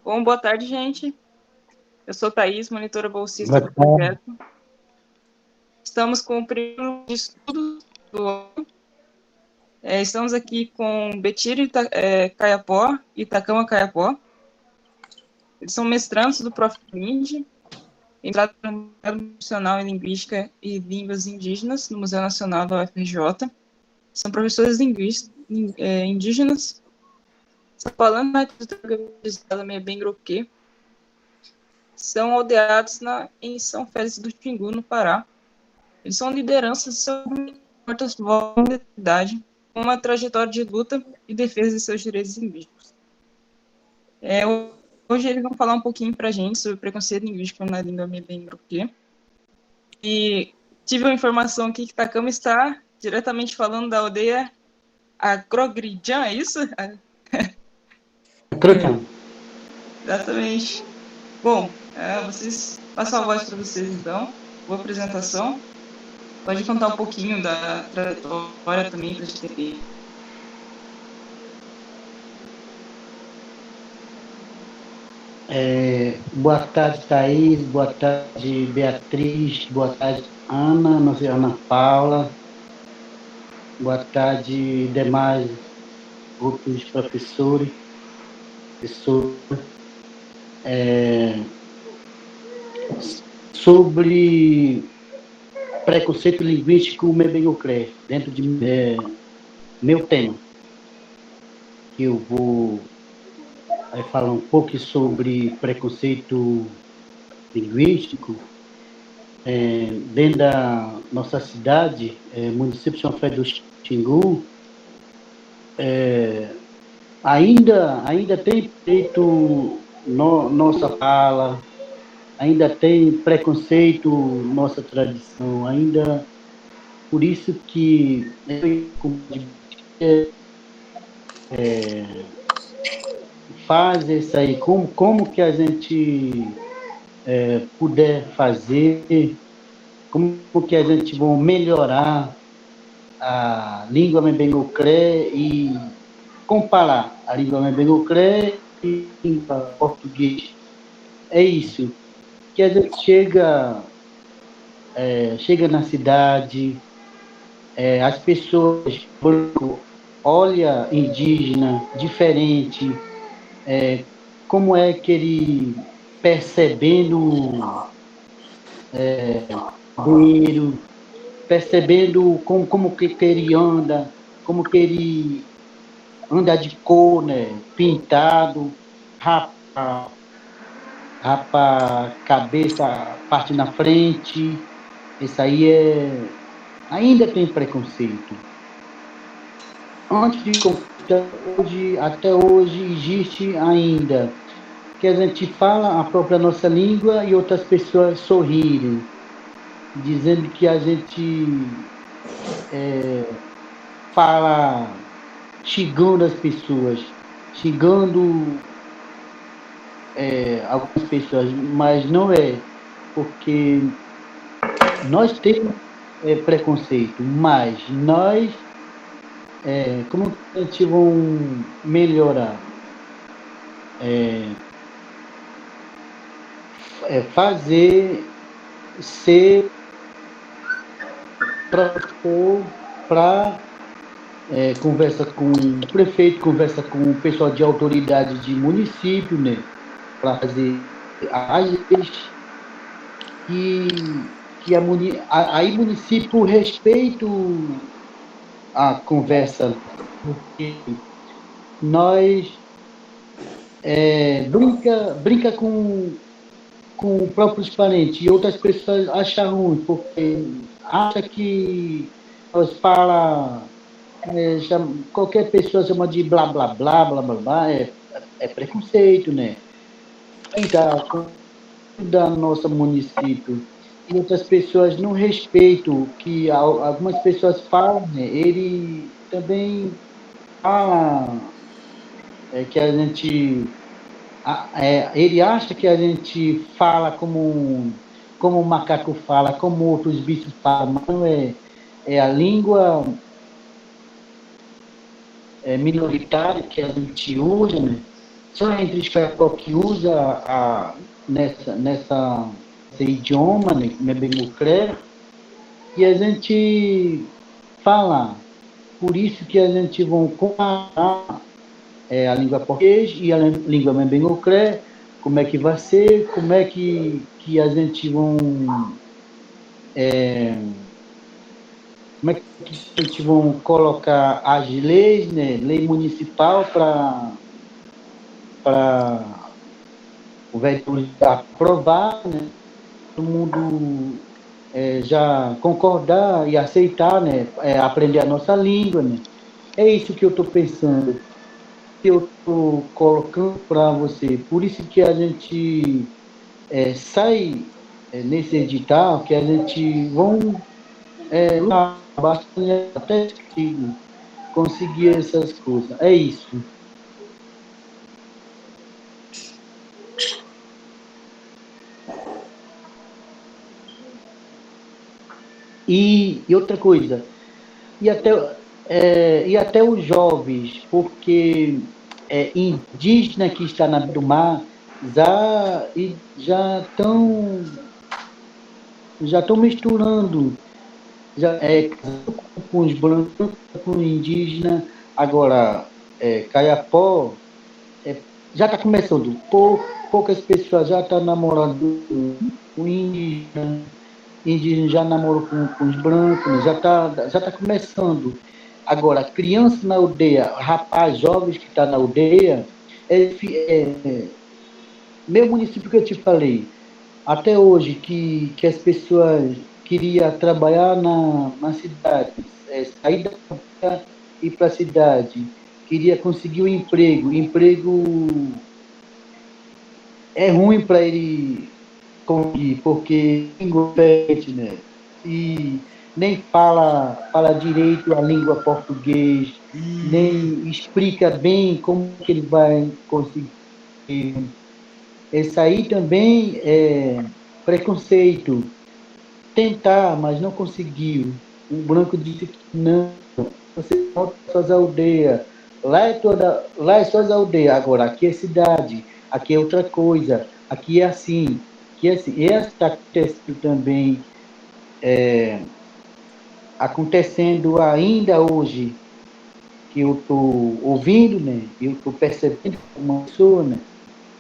Bom, boa tarde, gente. Eu sou Thaís, monitora bolsista Boa do tarde. projeto. Estamos com o primeiro de estudo do ano. Estamos aqui com Betira Caiapó e Takama Caiapó. Eles são mestrandos do Proflind, entrado no Profissional em Linguística e Línguas Indígenas no Museu Nacional da UFRJ. São professores indígenas. Estão falando na literatura Mebengroquê. São aldeados em São Félix do Xingu, no Pará. Eles são lideranças sobre muitas vozes da idade, com uma trajetória de luta e defesa de seus direitos indígenas. Hoje eles vão falar um pouquinho para a gente sobre preconceito linguístico na língua Mebengroquê. E tive uma informação aqui que Takama está diretamente falando da aldeia Agrogridjan, é isso? Crocan. Exatamente. Bom, vocês passam a voz para vocês então. Boa apresentação. Pode contar um pouquinho da trajetória também para a gente entender. Boa tarde, Thaís. Boa tarde, Beatriz. Boa tarde, Ana, não sei, Ana Paula. Boa tarde, demais grupos de professores. Sobre preconceito linguístico Mebengucré, dentro de meu tema, que eu vou falar um pouco sobre preconceito linguístico. Dentro da nossa cidade, município de São Félix do Xingu, ainda tem feito nossa fala, ainda tem preconceito, nossa tradição, ainda por isso que faz isso aí, como que a gente puder fazer, como que a gente vai melhorar a língua Membengucré e comparar a língua Membengucré e a língua português. É isso, que a gente chega na cidade, as pessoas olham indígena diferente, como é que ele percebendo banheiro, percebendo como que ele anda, como que ele anda de cor, né? Pintado, rapa cabeça, parte na frente. Isso aí ainda tem preconceito. Antes de até hoje existe ainda que a gente fala a própria nossa língua e outras pessoas sorrirem, dizendo que a gente fala xingando as pessoas, xingando algumas pessoas, mas não é, porque nós temos preconceito, mas nós, como que a gente vai melhorar? Fazer ser professor para conversa com o prefeito, conversa com o pessoal de autoridade de município, né? Para fazer as leis que aí município respeita a conversa, porque nós brinca com os próprios parentes e outras pessoas acham ruim, porque acha que nós fala, qualquer pessoa chama de blá blá blá blá blá blá, é preconceito, né? Então, da nossa município e outras pessoas não respeitam que algumas pessoas falam, né? Ele também fala que a gente ele acha que a gente fala como o macaco fala, como outros bichos falam, mas não é a língua minoritária que a gente usa, né? só entre os Kayapó que usa esse idioma, né, Mebengucré, e a gente fala. Por isso que a gente vai comparar a língua portuguesa e a língua Mebengucré, como é que vai ser, como é que a gente vão como é que a gente vão colocar as leis, né, lei municipal para o vereador aprovar, né, todo mundo já concordar e aceitar, né, aprender a nossa língua, né. É isso que eu estou pensando, que eu estou colocando para você. Por isso que a gente sai nesse edital, que a gente vão lutar bastante até conseguir essas coisas. É isso. E outra coisa, e até, e até os jovens, porque indígena que está na beira do mar já estão misturando, já com os brancos, com os indígenas. Agora, Caiapó já está começando. Poucas pessoas já estão namorando com indígena, indígena já namorou com os brancos, né? Já tá começando. Agora, criança na aldeia, rapaz, jovens que estão na aldeia, meu município que eu te falei, até hoje, que as pessoas queriam trabalhar na cidade, sair da aldeia e ir para a cidade, queria conseguir um emprego é ruim para ele conseguir, porque língua diferente, né? E nem fala direito a língua português, nem explica bem como que ele vai conseguir. Esse aí também é preconceito. Tentar, mas não conseguiu. O branco disse que não, você volta para suas aldeias. Lá é suas aldeias. Agora, aqui é cidade, aqui é outra coisa, aqui é assim, aqui é assim. E está acontecendo também, acontecendo ainda hoje, que eu estou ouvindo, né? Eu estou percebendo como pessoa, né?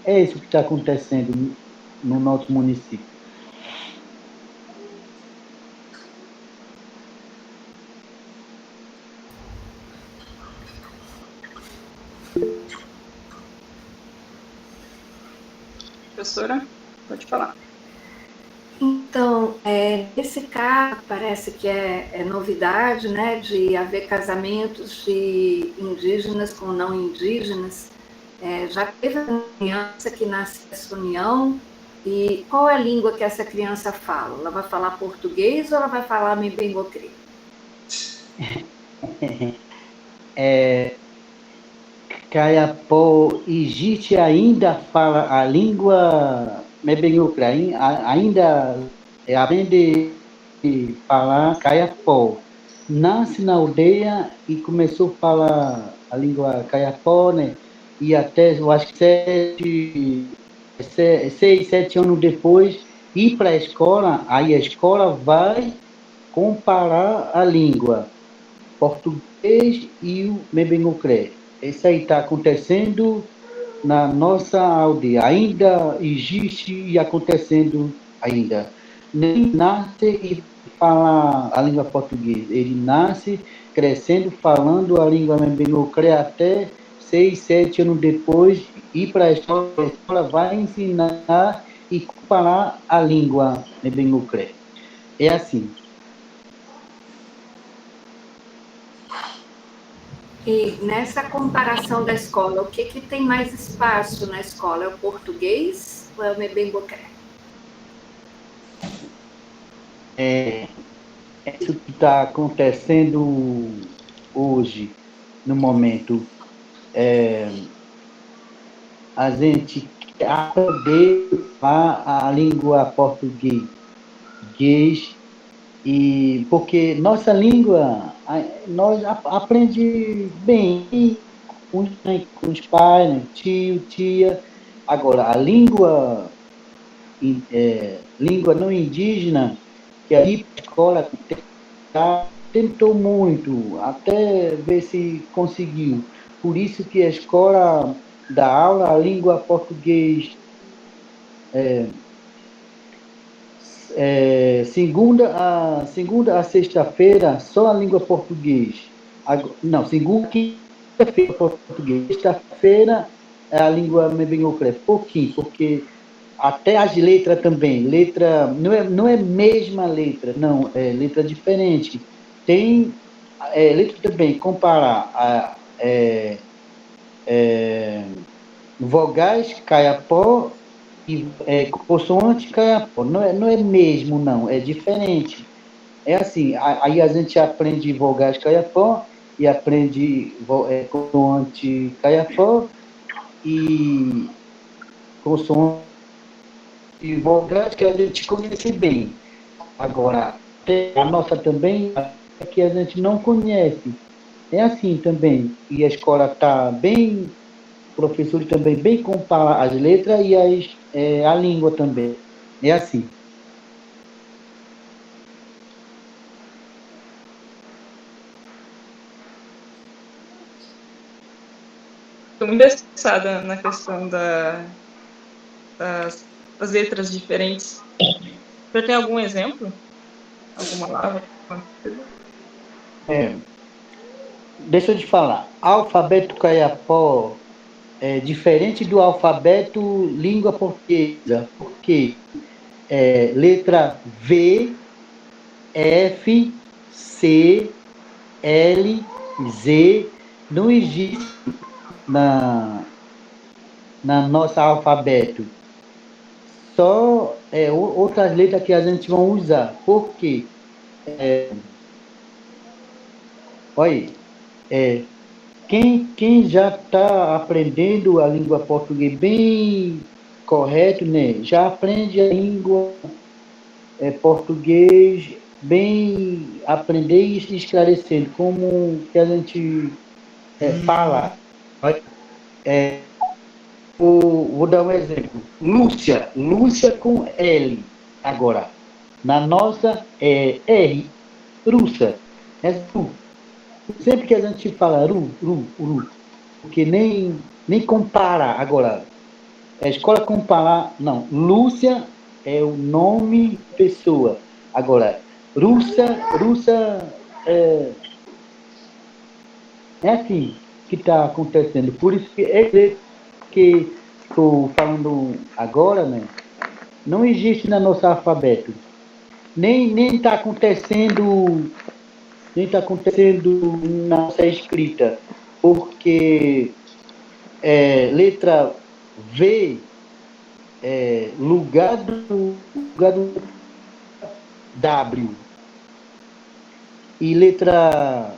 É isso que está acontecendo no nosso município. Professora, pode falar. Então, nesse caso, parece que é novidade, né, de haver casamentos de indígenas com não indígenas. Já teve uma criança que nasce nessa união, e qual é a língua que essa criança fala? Ela vai falar português ou ela vai falar Mibengocri? Caiapó e Jite ainda fala a língua Mebengucraim, ainda aprende a falar Caiapó. Nasce na aldeia e começou a falar a língua Caiapó, né? E até, eu acho que 6, 7 anos depois, ir para a escola, aí a escola vai comparar a língua português e o Mebengucré. Isso aí está acontecendo na nossa aldeia. Ainda existe e acontecendo ainda. Nem nasce e fala a língua portuguesa. Ele nasce crescendo, falando a língua Mebengucré até 6, 7 anos depois, ir para a escola vai ensinar e comparar a língua Mebengucré. É assim. E nessa comparação da escola, o que tem mais espaço na escola? É o português ou é o Mebengocré? Isso que está acontecendo hoje, no momento, a gente aprender a língua português, e porque nossa língua nós aprende bem, com os pais, né? Tio, tia. Agora, a língua não indígena, que aí a escola tentou muito, até ver se conseguiu. Por isso que a escola dá aula a língua português segunda a sexta-feira, só a língua português. Não, segunda, quinta-feira português. Sexta-feira a língua mebenhocré, pouquinho, porque até as letras também. Letra não é mesma letra, não, é letra diferente. Tem letra também, comparar vogais, caiapó e consoante caiapó. Não é mesmo, não, é diferente. É assim, aí a gente aprende vogais caiapó e aprende consoante caiapó e consoante e vogais que a gente conhece bem. Agora, tem a nossa também, que a gente não conhece. É assim também. E a escola está bem, professores também bem compara as letras e a língua também. É assim. Estou muito interessada na questão das letras diferentes. Você tem algum exemplo? Alguma palavra? Deixa eu te falar. Alfabeto caiapó é diferente do alfabeto língua portuguesa, porque letra V, F, C, L, Z não existe na nossa alfabeto. Só outras letras que a gente vai usar. Por quê? Olha, quem já está aprendendo a língua portuguesa bem correto, né? Já aprende a língua português bem aprender e esclarecendo como que a gente fala. Vou dar um exemplo. Lúcia com L. Agora, na nossa é R, Rússia. É Ru. Sempre que a gente fala Ru, porque nem compara. Agora, a escola comparar, não. Lúcia é o nome pessoa. Agora, Rússia é assim que está acontecendo. Por isso que que estou falando agora, né? Não existe no nosso alfabeto. Nem está acontecendo, nem está acontecendo na nossa escrita, porque letra V lugar do W e letra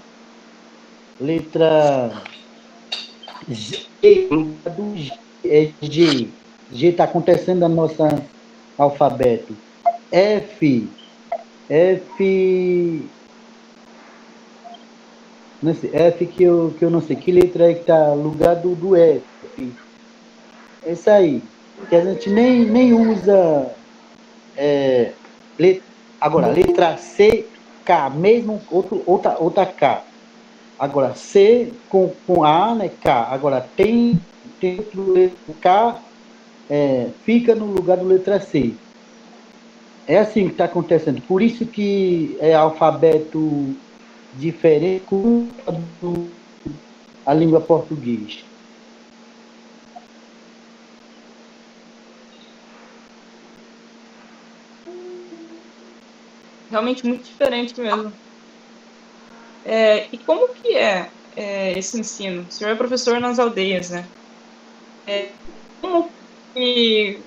G, lugar do G, G. G está acontecendo no nosso alfabeto. F, não sei, F que eu não sei, que letra é que está no lugar do F? É isso aí, que a gente nem usa. Agora, letra C, K, mesmo outra K. Agora, C com A, né, K. Agora, tem outro letra K, fica no lugar do letra C. É assim que está acontecendo. Por isso que é alfabeto diferente com a língua portuguesa. Realmente muito diferente mesmo. E como que é esse ensino? O senhor é professor nas aldeias, né? Como que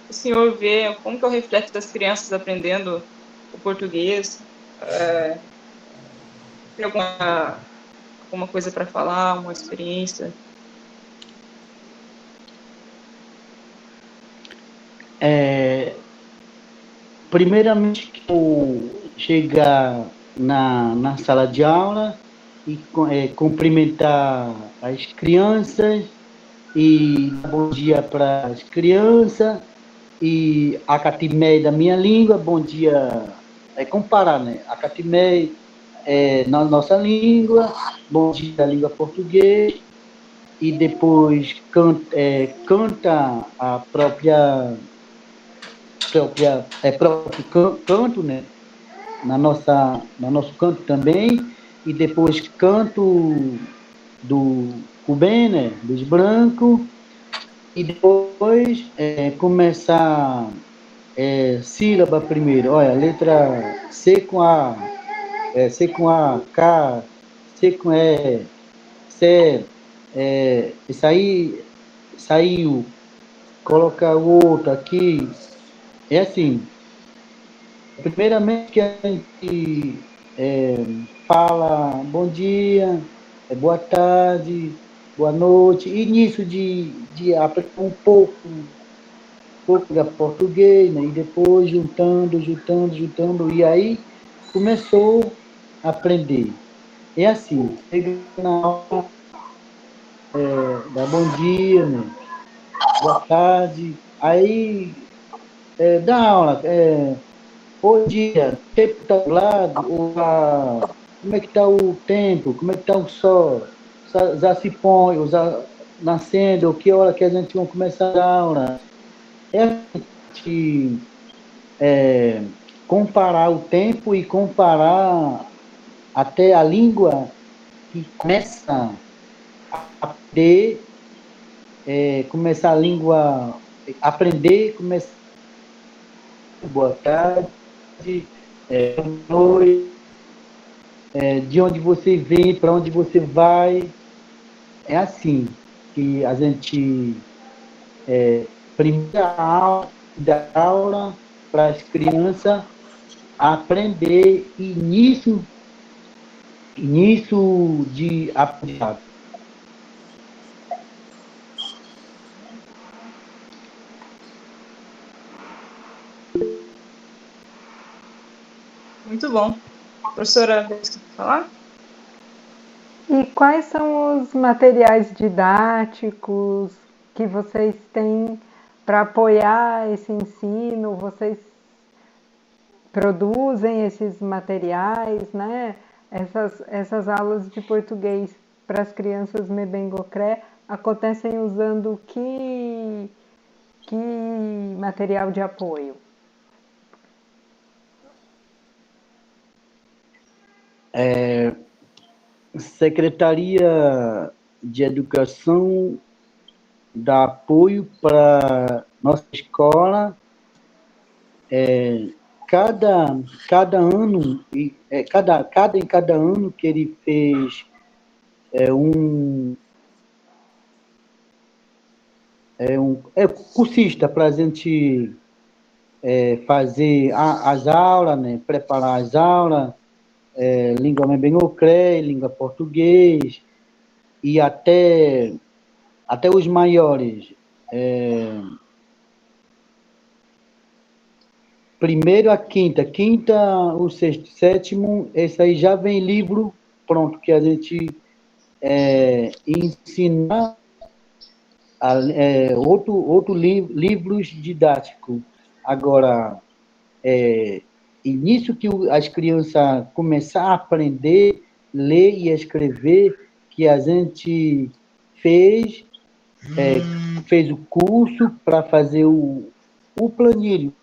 o senhor vê, como que é o reflexo das crianças aprendendo o português? Tem alguma coisa para falar, uma experiência? Primeiramente, que eu chegar na sala de aula, e cumprimentar as crianças e dar bom dia para as crianças e a catimé da minha língua, bom dia, comparar, né? A catimé na nossa língua, bom dia da língua portuguesa, e depois canta a próprio canto, né? No nosso canto também, e depois canto do cubem, né? Dos brancos, e depois começar sílaba primeiro. Olha, letra C com A, C com A, K, C com E, C, isso aí saiu, coloca o outro aqui. É assim, primeiramente que a gente fala bom dia, boa tarde, boa noite, início de aprender um pouco de português, né? E depois juntando, e aí começou a aprender. É assim, chega na aula, dá bom dia, né? Boa tarde, aí dá aula, bom dia, o tempo está nublado, como é que está o tempo, como é que está o sol, já se põe, ou já nascendo, ou que hora que a gente vai começar a aula. É a gente comparar o tempo e comparar até a língua que começa a aprender, começar a língua, aprender, começar boa tarde, boa noite, de onde você vem, para onde você vai. É assim que a gente, primeira aula, da aula para as crianças aprender início de aprendizado. Muito bom. Professora, você quer falar? E quais são os materiais didáticos que vocês têm para apoiar esse ensino? Vocês produzem esses materiais, né? Essas aulas de português para as crianças Mebengocré acontecem usando que material de apoio? Secretaria de Educação dá apoio para nossa escola. Cada ano, em cada ano que ele fez cursista para a gente fazer as aulas, né, preparar as aulas, língua Mebengocré, língua português, e até os maiores. Primeiro a quinta, o sexto, sétimo, esse aí já vem livro pronto, que a gente ensina outro livros didáticos. Agora, início que as crianças começar a aprender, ler e escrever, que a gente fez o curso para fazer o planilho,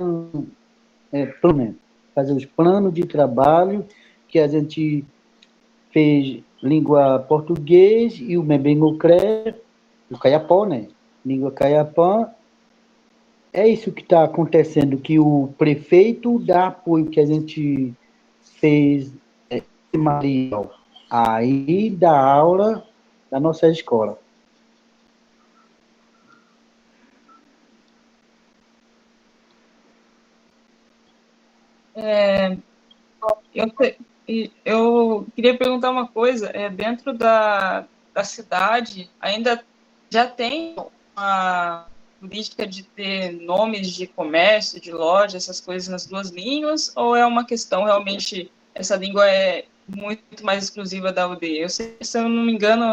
fazer os planos de trabalho, que a gente fez língua português e o Mebengocré, o Caiapó, né? Língua Caiapó. É isso que está acontecendo, que o prefeito dá apoio que a gente fez material aí da aula da nossa escola. Eu queria perguntar uma coisa, dentro da cidade, ainda já tem uma política de ter nomes de comércio, de loja, essas coisas nas duas línguas, ou é uma questão realmente, essa língua é muito mais exclusiva da aldeia. Eu sei, se eu não me engano,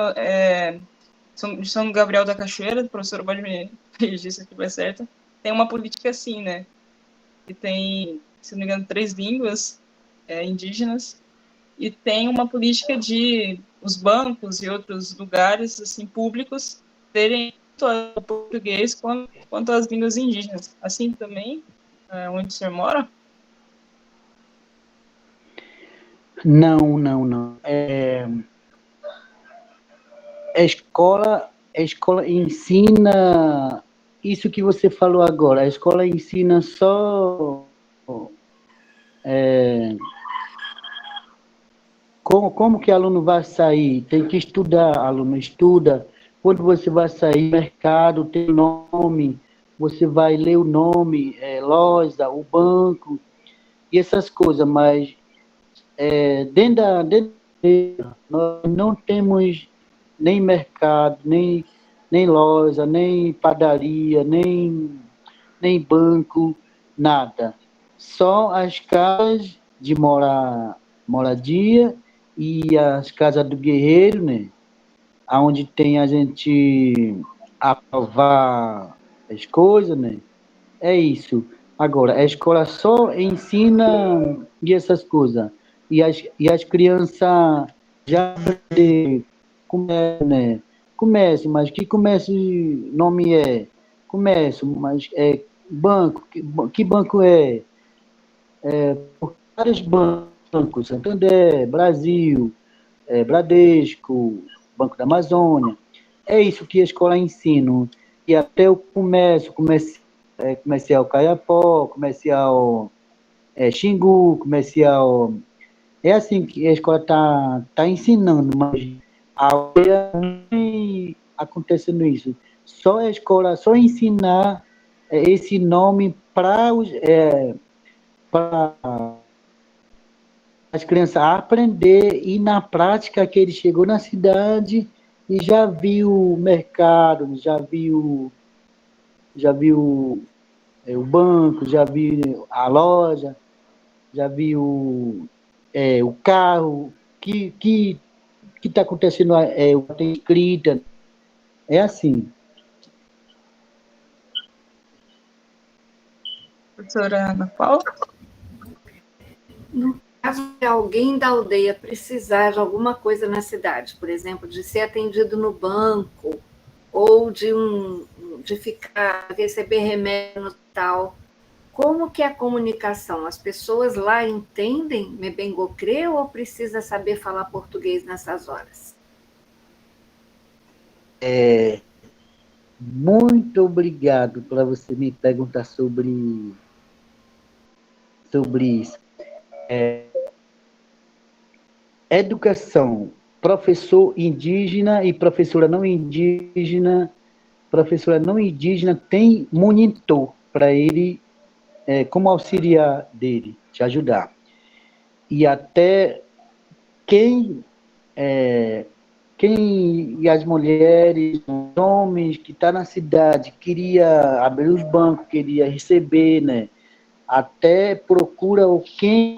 São Gabriel da Cachoeira, o professor pode me corrigir se eu estiver certo, tem uma política assim, né? Que tem, se não me engano, 3 línguas indígenas, e tem uma política de os bancos e outros lugares assim públicos terem tanto o português quanto as línguas indígenas. Assim também, onde o senhor mora? Não, não, não. A escola ensina isso que você falou agora. A escola ensina só como que aluno vai sair. Tem que estudar, aluno estuda. Quando você vai sair no mercado, tem nome, você vai ler o nome, loja, o banco e essas coisas. Mas nós não temos nem mercado, nem loja, nem padaria, nem banco, nada. Só as casas de moradia e as casas do guerreiro, né? Onde tem a gente aprovar as coisas, né? É isso. Agora, a escola só ensina e essas coisas. E as crianças já começam, né? Comércio, mas que comércio nome é? Comércio, mas é banco. Que banco é? Vários bancos, Santander, Brasil, Bradesco, Banco da Amazônia. É isso que a escola ensina. E até o comercial Caiapó, comercial Xingu, comercial. É assim que a escola tá ensinando, mas a aula não vem acontecendo isso. Só a escola, só ensinar esse nome para as crianças aprender e na prática que ele chegou na cidade e já viu o mercado, já viu o banco, já viu a loja, já viu o carro, que está acontecendo, tem escrita, é assim. Professora Ana Paula? No caso de alguém da aldeia precisar de alguma coisa na cidade, por exemplo, de ser atendido no banco, ou de ficar, receber remédio no hospital, como que é a comunicação? As pessoas lá entendem Mebengocrê ou precisa saber falar português nessas horas? Muito obrigado para você me perguntar sobre isso. Educação, professor indígena e professora não indígena tem monitor para ele, como auxiliar dele, te ajudar. E até quem, quem e as mulheres, os homens que estão na cidade, queria abrir os bancos, queria receber, né? Até procura quem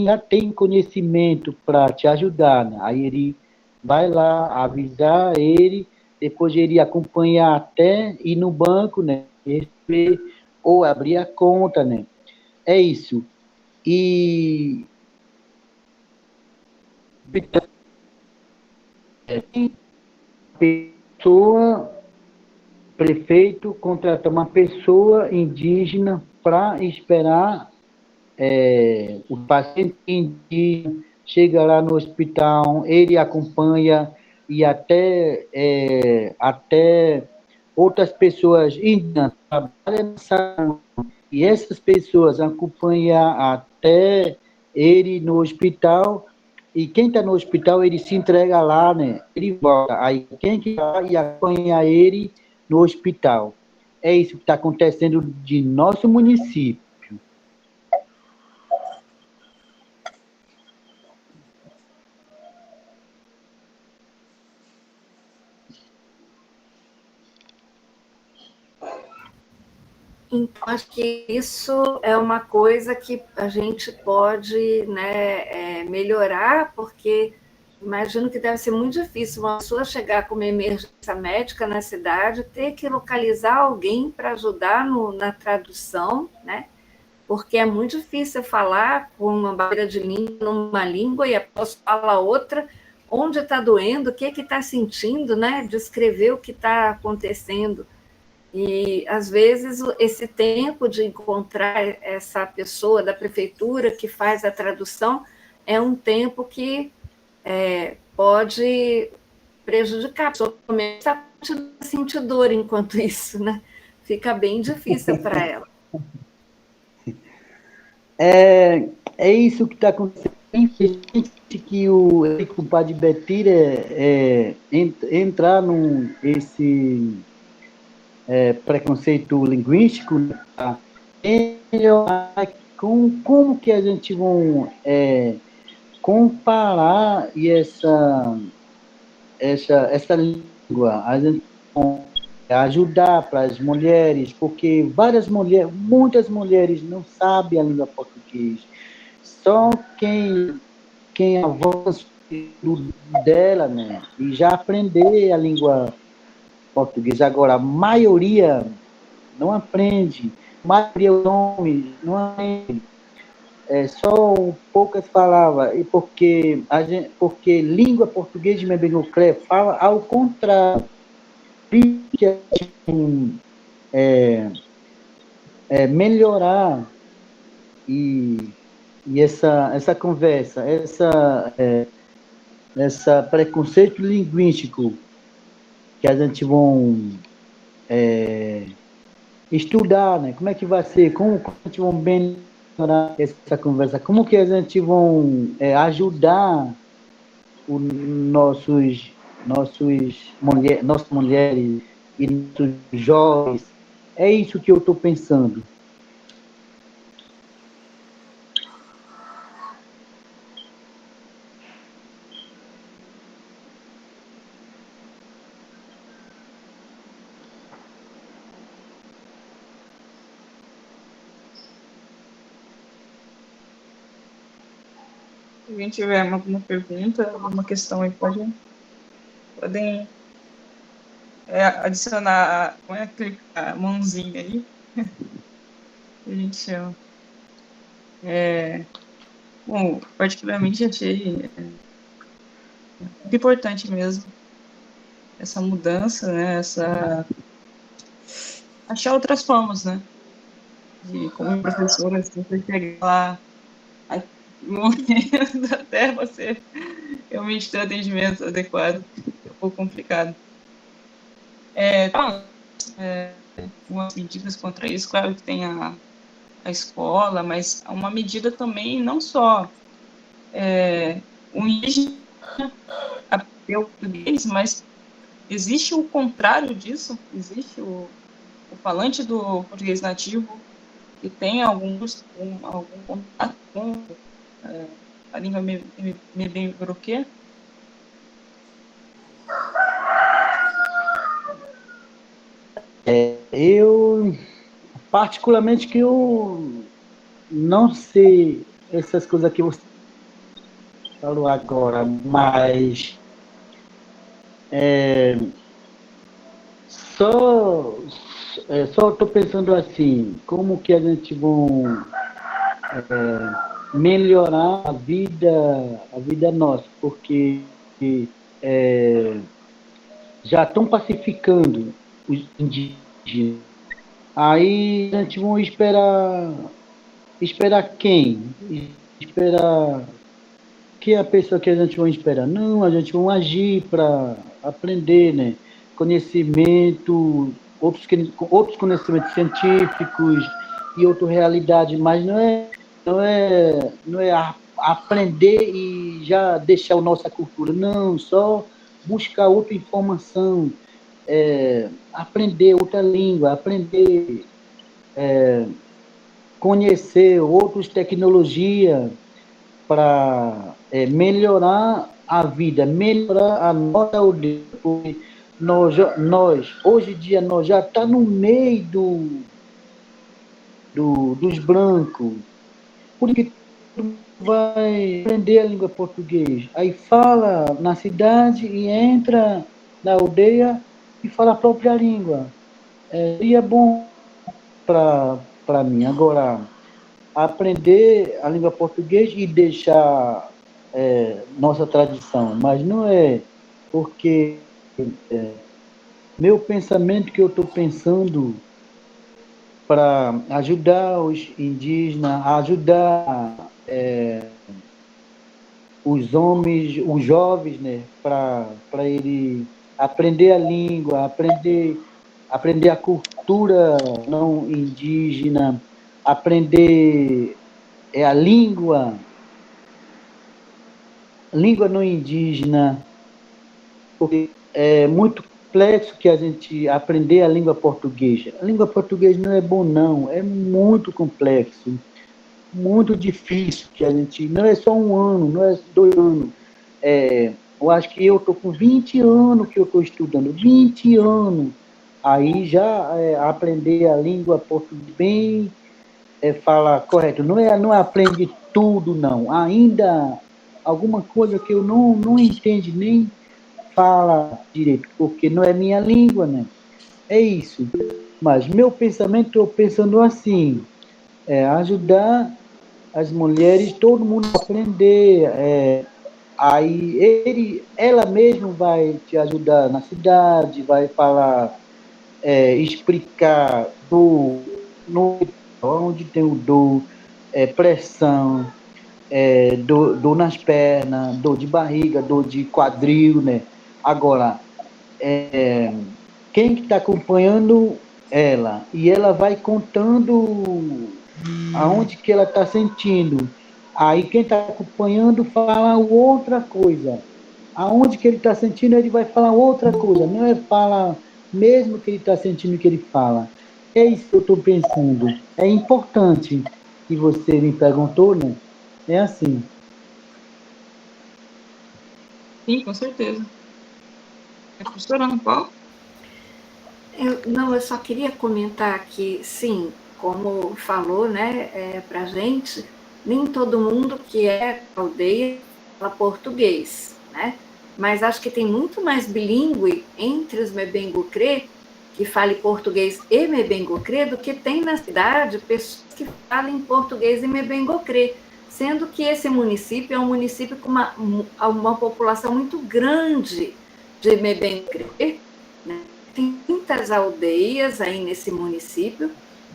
já tem conhecimento para te ajudar, né? Aí ele vai lá avisar ele, depois ele acompanhar até ir no banco, né? Receber, ou abrir a conta, né? É isso. E pessoa, prefeito contrata uma pessoa indígena para esperar o paciente indígena, chega lá no hospital, ele acompanha e até outras pessoas indígenas trabalham nessa, e essas pessoas acompanham até ele no hospital, e quem está no hospital, ele se entrega lá, né? Ele volta. Aí quem que vai e acompanha ele no hospital? É isso que está acontecendo de nosso município. Então, acho que isso é uma coisa que a gente pode, né, melhorar, porque imagino que deve ser muito difícil uma pessoa chegar com uma emergência médica na cidade, ter que localizar alguém para ajudar na tradução, né? Porque é muito difícil falar com uma barreira de língua numa língua e a pessoa fala outra, onde está doendo, o que está sentindo, né? Descrever o que está acontecendo. E, às vezes, esse tempo de encontrar essa pessoa da prefeitura que faz a tradução é um tempo que pode prejudicar. A pessoa começa a sentir dor enquanto isso, né? Fica bem difícil para ela. É isso que está acontecendo. Infelizmente, que o compadre Betira entrar esse preconceito linguístico, né, tá? Como que a gente vai comparar e essa língua, a gente ajudar para as mulheres, porque muitas mulheres não sabem a língua portuguesa. Só quem avança dela, né, e já aprender a língua portuguesa. Agora, a maioria não aprende, a maioria dos homens não aprende. Só poucas palavras, e porque língua portuguesa de Mebengoclé fala ao contrário. Que a gente melhorar e essa conversa, essa preconceito linguístico que a gente vão estudar, né? Como é que vai ser? Como a gente vão melhorar essa conversa? Como que a gente vão ajudar os nossas mulheres e nossos jovens? É isso que eu estou pensando. Se alguém tiver alguma pergunta, alguma questão aí, podem adicionar, clicar a mãozinha aí, a gente chama. Bom, particularmente achei muito importante mesmo essa mudança, né? Achar outras formas, né? De como professora, assim, você chegar lá morrendo até você realmente ter atendimento adequado, é um pouco complicado. Algumas medidas contra isso, claro que tem a escola, mas uma medida também não só o indígena aprender o português, mas existe o contrário disso, existe o falante do português nativo que tem algum contato com a língua mebengoroquê. Eu, particularmente, que eu não sei essas coisas que você falou agora, mas só estou pensando assim, como que a gente vai melhorar a vida nossa, porque já estão pacificando os indígenas. Aí a gente vai esperar quem? Esperar que a pessoa que a gente vai esperar? Não, a gente vai agir para aprender, né? Conhecimento, outros conhecimentos científicos e outra realidade, mas não é aprender e já deixar a nossa cultura, não, só buscar outra informação, aprender outra língua, aprender, conhecer outras tecnologias para melhorar a vida, melhorar a nossa aldeia. Nós, hoje em dia, nós já está no meio dos brancos. Porque vai aprender a língua portuguesa. Aí fala na cidade e entra na aldeia e fala a própria língua. Seria bom para mim. Agora, aprender a língua portuguesa e deixar nossa tradição. Mas não é porque meu pensamento que eu estou pensando para ajudar os indígenas, ajudar os homens, os jovens, né, para ele aprender a língua, aprender a cultura não indígena, aprender a língua não indígena, porque é muito complexo que a gente aprender a língua portuguesa. A língua portuguesa não é bom, não, é muito complexo, muito difícil, que a gente, não é só um ano, não é 2 anos. Eu acho que eu estou com 20 anos que eu estou estudando, 20 anos. Aí já aprender a língua portuguesa bem, fala correto. Não aprende tudo, não. Ainda alguma coisa que eu não entendo nem fala direito, porque não é minha língua, né? É isso. Mas meu pensamento, estou pensando assim, ajudar as mulheres, todo mundo aprender. Aí ela mesma vai te ajudar na cidade, vai falar, explicar onde tem o dor, pressão, dor nas pernas, dor de barriga, dor de quadril, né? Agora, quem que está acompanhando ela? E ela vai contando aonde que ela está sentindo. Aí quem está acompanhando fala outra coisa. Aonde que ele está sentindo, ele vai falar outra coisa. Não é fala mesmo que ele está sentindo que ele fala. É isso que eu estou pensando. É importante que você me perguntou, né? É assim. Sim, com certeza. A professora Ana Paula? Eu só queria comentar que, sim, como falou, né, para a gente, nem todo mundo que é aldeia fala português, né? Mas acho que tem muito mais bilíngue entre os Mebengocrê, que falem português e Mebengocrê, do que tem na cidade pessoas que falem português e Mebengocrê, sendo que esse município é um município com uma população muito grande de Mebengocrê, né? Tem muitas aldeias aí nesse município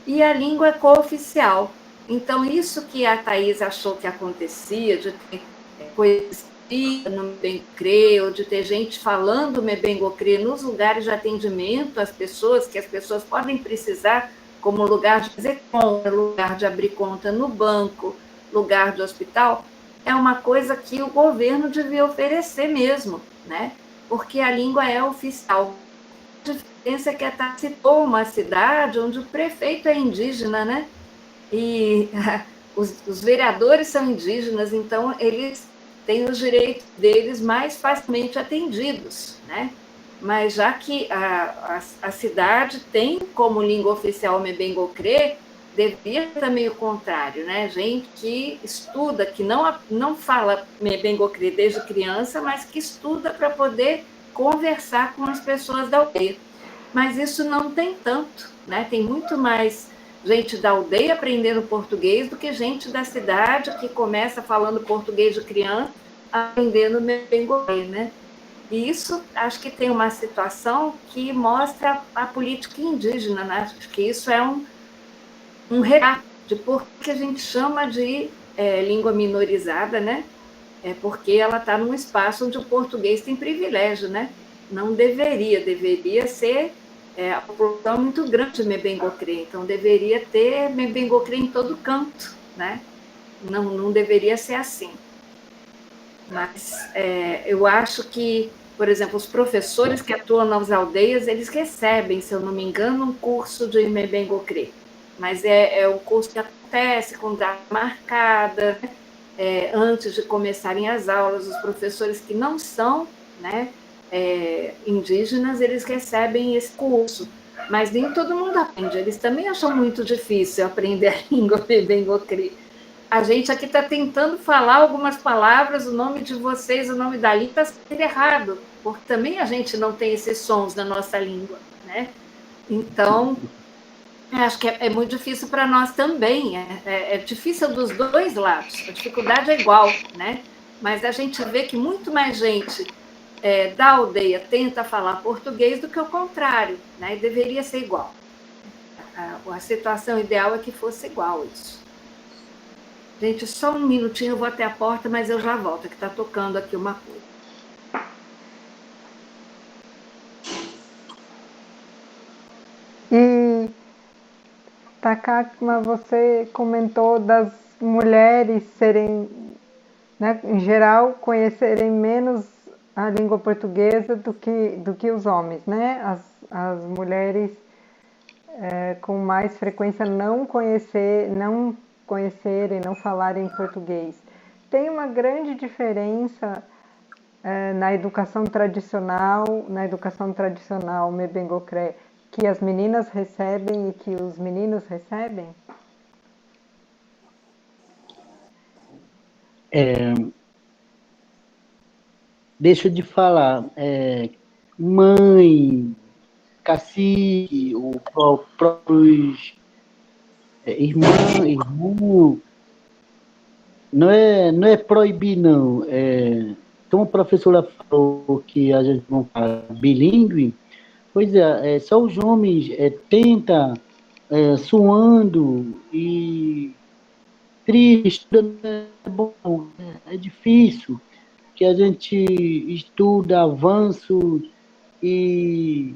e a língua é cooficial. Então, isso que a Thais achou que acontecia, de ter coisas no Mebengocrê, ou de ter gente falando Mebengocrê nos lugares de atendimento às pessoas, que as pessoas podem precisar, como lugar de fazer compra, lugar de abrir conta no banco, lugar de hospital, é uma coisa que o governo devia oferecer mesmo, né? Porque a língua é oficial. A diferença é que a citou uma cidade onde o prefeito é indígena, né? E os vereadores são indígenas, então eles têm os direitos deles mais facilmente atendidos, né? Mas já que a cidade tem como língua oficial o Mebengocrê, devia também o contrário, né? Gente que estuda, que não fala Mebengocrê desde criança, mas que estuda para poder conversar com as pessoas da aldeia. Mas isso não tem tanto, né? Tem muito mais gente da aldeia aprendendo português do que gente da cidade que começa falando português de criança, aprendendo Mebengocrê, né? E isso, acho que tem uma situação que mostra a política indígena, né? Acho que isso é um relato de por que a gente chama de língua minorizada, né? É porque ela está num espaço onde o português tem privilégio, né? Não deveria ser a população muito grande de Mebengocrê, então deveria ter Mebengocrê em todo canto, né? Não deveria ser assim. Mas eu acho que, por exemplo, os professores que atuam nas aldeias, eles recebem, se eu não me engano, um curso de Mebengocrê, mas é um curso que acontece com data marcada, né? Antes de começarem as aulas, os professores que não são, né, indígenas, eles recebem esse curso. mas nem todo mundo aprende. Eles também acham muito difícil aprender a língua Mebengocri. A gente aqui está tentando falar algumas palavras, o nome de vocês, o nome da língua está sendo errado, porque também a gente não tem esses sons na nossa língua, né? Então, acho que é muito difícil para nós também. É difícil dos dois lados. A dificuldade é igual, né? Mas a gente vê que muito mais gente da aldeia tenta falar português do que o contrário, né? E deveria ser igual. A situação ideal é que fosse igual isso. Gente, só um minutinho, eu vou até a porta, mas eu já volto, que está tocando aqui uma coisa. E, Takakma, você comentou das mulheres serem, né, em geral, conhecerem menos a língua portuguesa do que os homens, né? As mulheres com mais frequência não conhecerem, não falarem português. Tem uma grande diferença na educação tradicional Mebengocré, que as meninas recebem e que os meninos recebem? Deixa eu te falar, mãe, cacique, próprios irmão, não é proibir, não. Como a professora falou que a gente não fala bilíngue, pois só os homens tentam, suando e triste, é bom, é difícil, que a gente estuda, avanço e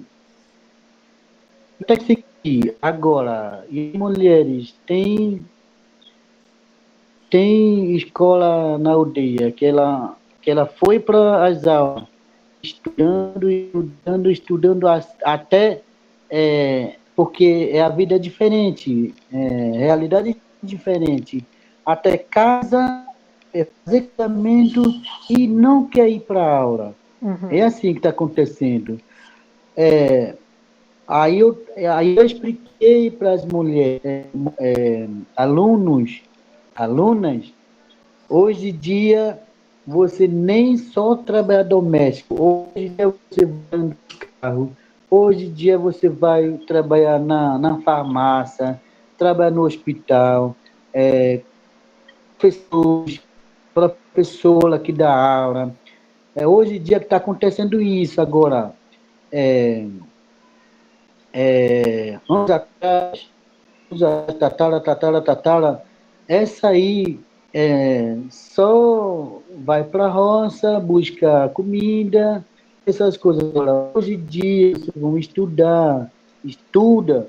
até que seguir. Agora, e mulheres, tem escola na aldeia que ela foi para as aulas, estudando até, porque a vida é diferente, realidade é diferente. Até casa, fazer casamento e não quer ir para a aula. É Uhum. assim que está acontecendo. Aí eu expliquei para as mulheres, alunas, hoje em dia você nem só trabalha doméstico, hoje em dia você vai no carro, hoje em dia você vai trabalhar na farmácia, trabalhar no hospital, professora que dá aula. Hoje em dia está acontecendo isso agora. Anos atrás, tatara, essa aí só vai para a roça, busca comida, essas coisas. Agora, hoje em dia, vocês vão estudar, estuda,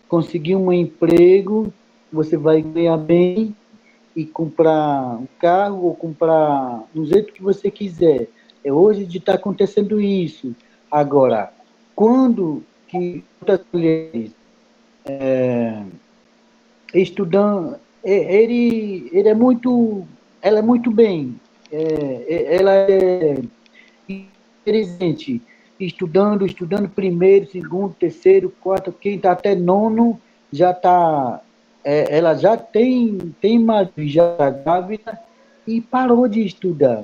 conseguir um emprego, você vai ganhar bem e comprar um carro ou comprar do jeito que você quiser. Hoje está acontecendo isso. Agora, quando que outras mulheres estudando, ele é muito, ela é muito bem, ela é inteligente, estudando primeiro, segundo, terceiro, quarto, quinto, até nono, já está, ela já tem marido, já está grávida e parou de estudar.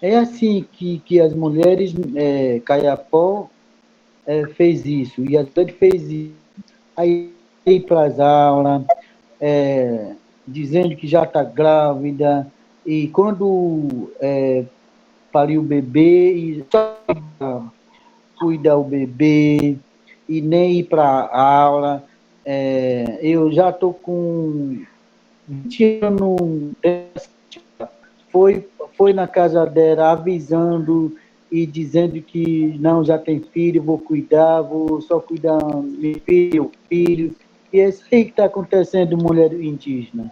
É assim que as mulheres, Caiapó, fez isso, e a gente fez isso. Aí para as aulas, dizendo que já está grávida, e quando pariu o bebê, e só cuidar o bebê, e nem ir para a aula. Eu já estou com 20 anos, foi na casa dela avisando e dizendo que não, já tem filho, vou cuidar, vou só cuidar do meu filho. E é isso aí que está acontecendo, mulher indígena.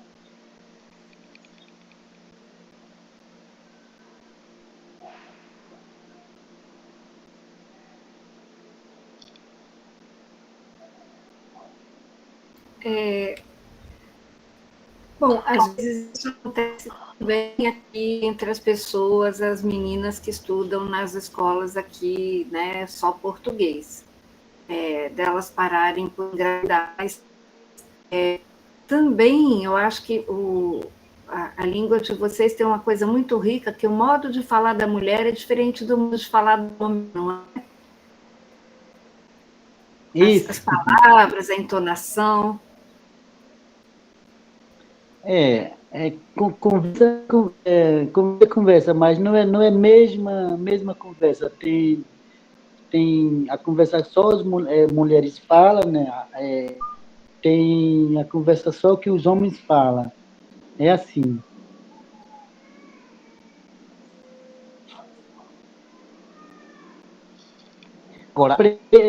Bom, às vezes isso acontece também aqui entre as pessoas, as meninas que estudam nas escolas aqui, né, só português, delas pararem por engravidar. Também eu acho que a língua de vocês tem uma coisa muito rica, que o modo de falar da mulher é diferente do modo de falar do homem, não é? As palavras, a entonação. Conversa, mas não é mesma conversa. Tem a conversa só as mulheres falam, né? Tem a conversa só que os homens falam. É assim. Agora,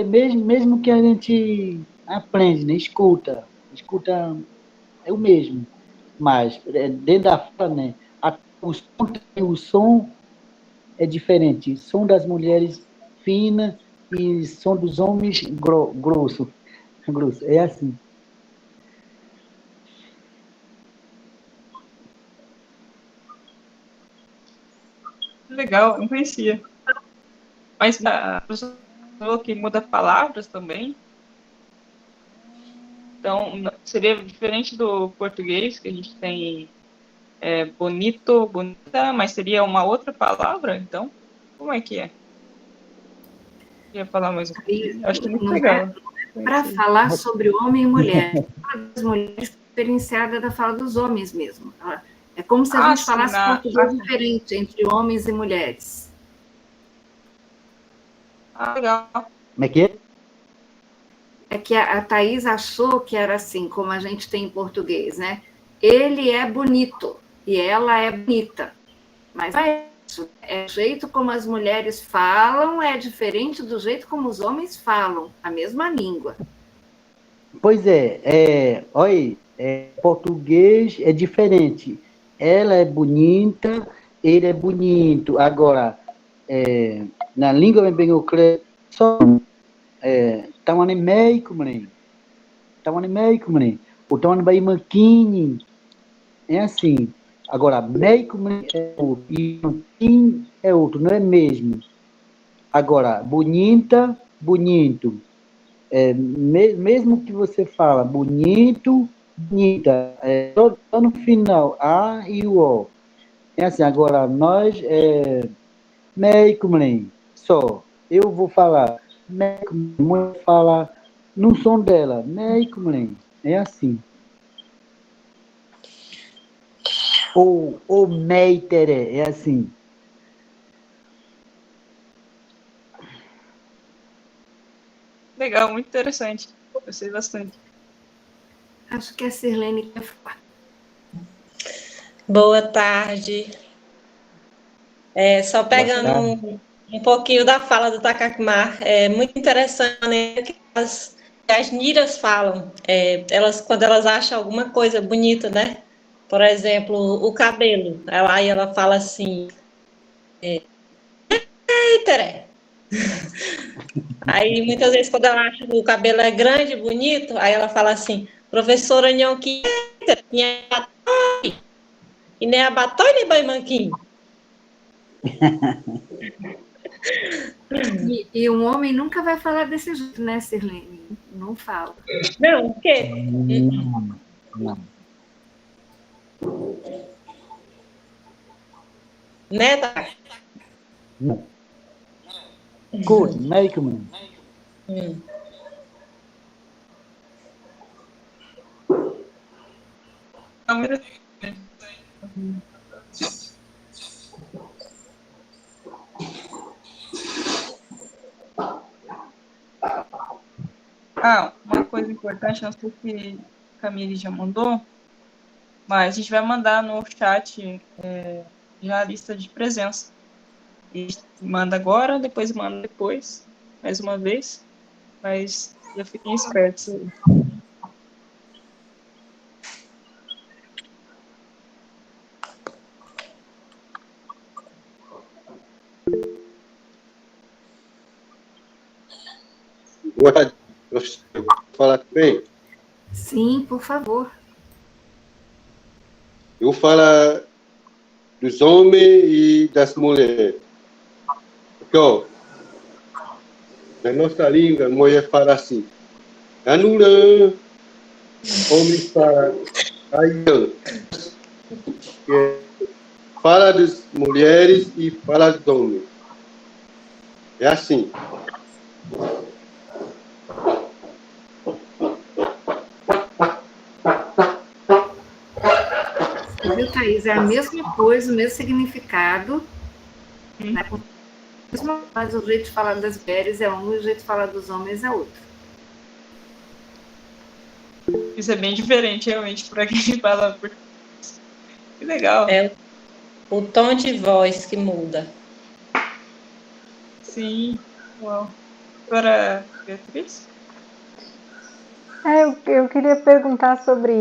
mesmo que a gente aprende, né? Escuta é o mesmo. Mas dentro da fala, né? O som é diferente. Som das mulheres fina e som dos homens grosso. É assim. Legal, não conhecia. Mas a pessoa falou que muda palavras também. Então, seria diferente do português, que a gente tem bonito, bonita, mas seria uma outra palavra, então? Como é que é? Queria falar mais um pouquinho. Eu acho que é muito legal. Para falar sobre homem e mulher. A fala das mulheres é diferenciada da fala dos homens mesmo. É como se a gente falasse português diferente entre homens e mulheres. Legal. Como é que é? É que a Thaís achou que era assim, como a gente tem em português, né? Ele é bonito e ela é bonita. Mas não é isso. É o jeito como as mulheres falam é diferente do jeito como os homens falam, a mesma língua. Pois olha, português é diferente. Ela é bonita, ele é bonito. Agora, na língua bem ucraniana, só tawane meio, mané. Tawane meio, mané. O tawane vai manquinho. É assim. Agora, meio, mané é outro. E manquinho é outro, não é mesmo. Agora, bonita, bonito. Mesmo que você fala bonito, bonita, só no final, A e o O. É assim, agora, nós, médico, só, eu vou falar, médico, mulher fala no som dela, médico, é assim. Ou meitere, é assim. Legal, muito interessante. Gostei bastante. Acho que a Sirlene quer falar. Boa tarde. Só pegando um pouquinho da fala do Takakmar, é muito interessante, né, que as niras falam, elas, quando elas acham alguma coisa bonita, né? Por exemplo, o cabelo. Aí ela fala assim, Tere. Aí muitas vezes quando ela acha que o cabelo é grande, bonito, aí ela fala assim, professora Nhonqui, e nem abatoi nem baimanquim. E um homem nunca vai falar desse jeito, né, Sirlene? Não fala. Não, o quê? Não. Né, tá? Não. Good, médico, Uma coisa importante, não sei se a Camille já mandou, mas a gente vai mandar no chat já a lista de presença. E manda agora, depois manda depois, mais uma vez, mas já fiquem espertos aí. Professor, vou falar também? Sim, por favor. Eu falo dos homens e das mulheres. Porque, ó, na nossa língua, a mulher fala assim, anulã, homem fala, aião. Fala das mulheres e fala dos homens. É assim. Você viu, Thaís? É a mesma coisa, o mesmo significado, né? Mas o jeito de falar das mulheres é um e o jeito de falar dos homens é outro. Isso é bem diferente, realmente, para quem fala português. Que legal. É o tom de voz que muda. Sim. Uau. Agora, Beatriz? Eu queria perguntar sobre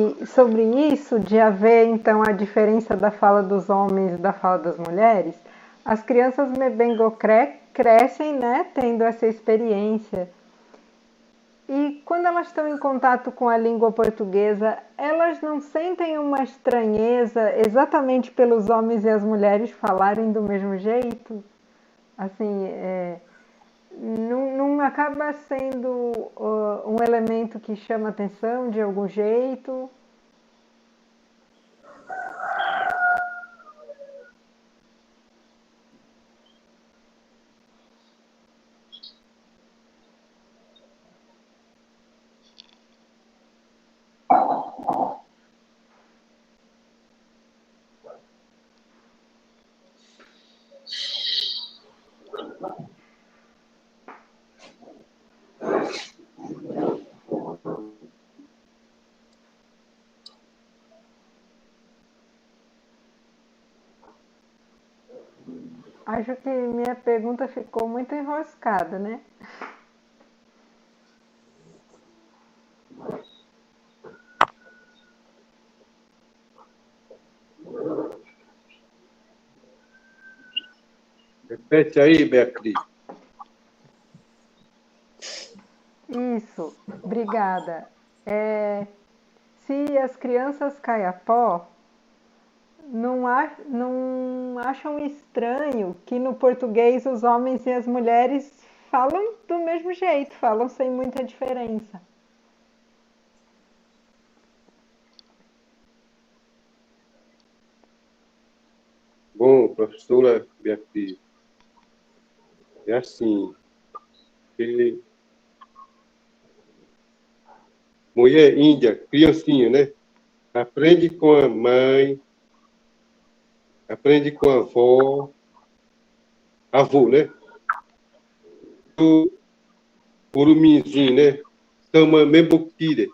isso, de haver, então, a diferença da fala dos homens e da fala das mulheres. As crianças Mebengo crescem, né, tendo essa experiência. E quando elas estão em contato com a língua portuguesa, elas não sentem uma estranheza exatamente pelos homens e as mulheres falarem do mesmo jeito? Assim, não acaba sendo um elemento que chama atenção de algum jeito? Acho que minha pergunta ficou muito enroscada, né? Repete aí, Beatriz. Isso, obrigada. Se as crianças caiapó não acham estranho que no português os homens e as mulheres falam do mesmo jeito, falam sem muita diferença. Bom, professora Beatriz, é assim, que mulher índia, criancinha, né? Aprende com a mãe, aprende com a avô, né? O uruminzinho, né? Chama membukire.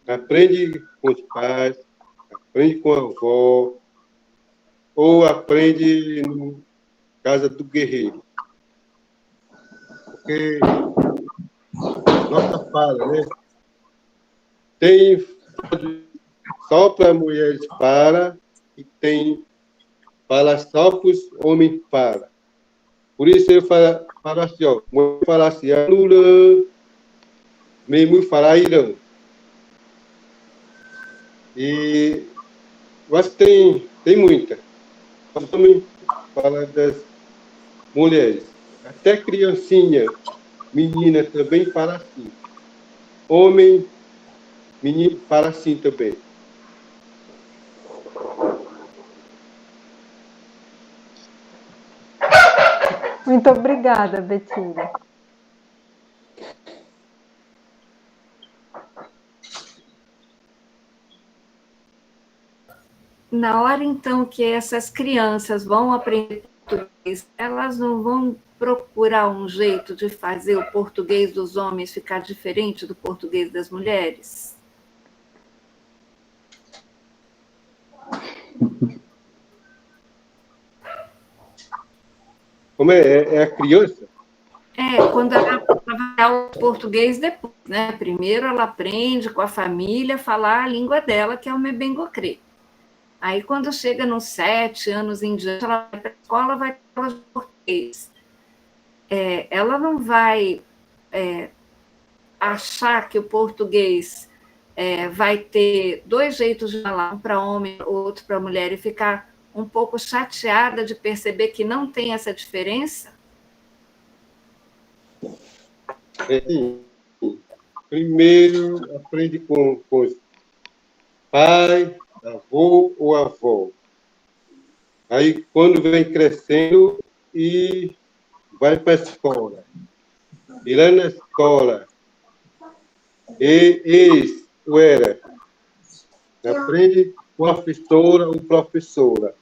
Aprende com os pais, aprende com a avó, ou aprende na casa do guerreiro. Porque nossa fala, né? Tem só para mulheres para e tem fala só para os homens para. Por isso ele fala assim, ó, mulher fala assim, anulã, mesmo falar irã. E eu acho que tem muita. Nós também fala das mulheres. Até criancinha, menina também fala assim. Homem, menino fala assim também. Muito obrigada, Betina. Na hora, então, que essas crianças vão aprender português, elas não vão procurar um jeito de fazer o português dos homens ficar diferente do português das mulheres? Como é? É a criança? Quando ela vai o português depois, né? Primeiro ela aprende com a família a falar a língua dela, que é o Mebengocrê. Aí, quando chega nos 7 anos em diante, ela vai para a escola, vai ter aula de português. Ela não vai achar que o português vai ter 2 jeitos de falar, um para homem, outro para mulher, e ficar um pouco chateada de perceber que não tem essa diferença? Sim. Primeiro, aprende com os pai, avô ou avó. Aí, quando vem crescendo, e vai para a escola. E lá na escola, eles, ou era, aprende professora ou professora.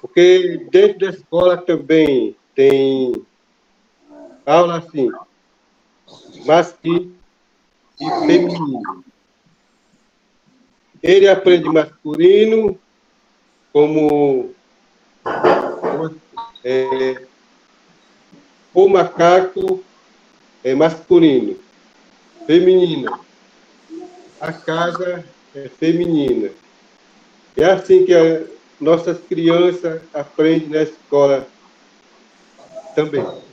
Porque dentro da escola também tem aula assim, masculino e feminino. Ele aprende masculino como o macaco é masculino, feminina. A casa é feminina. É assim que nossas crianças aprendem na escola também.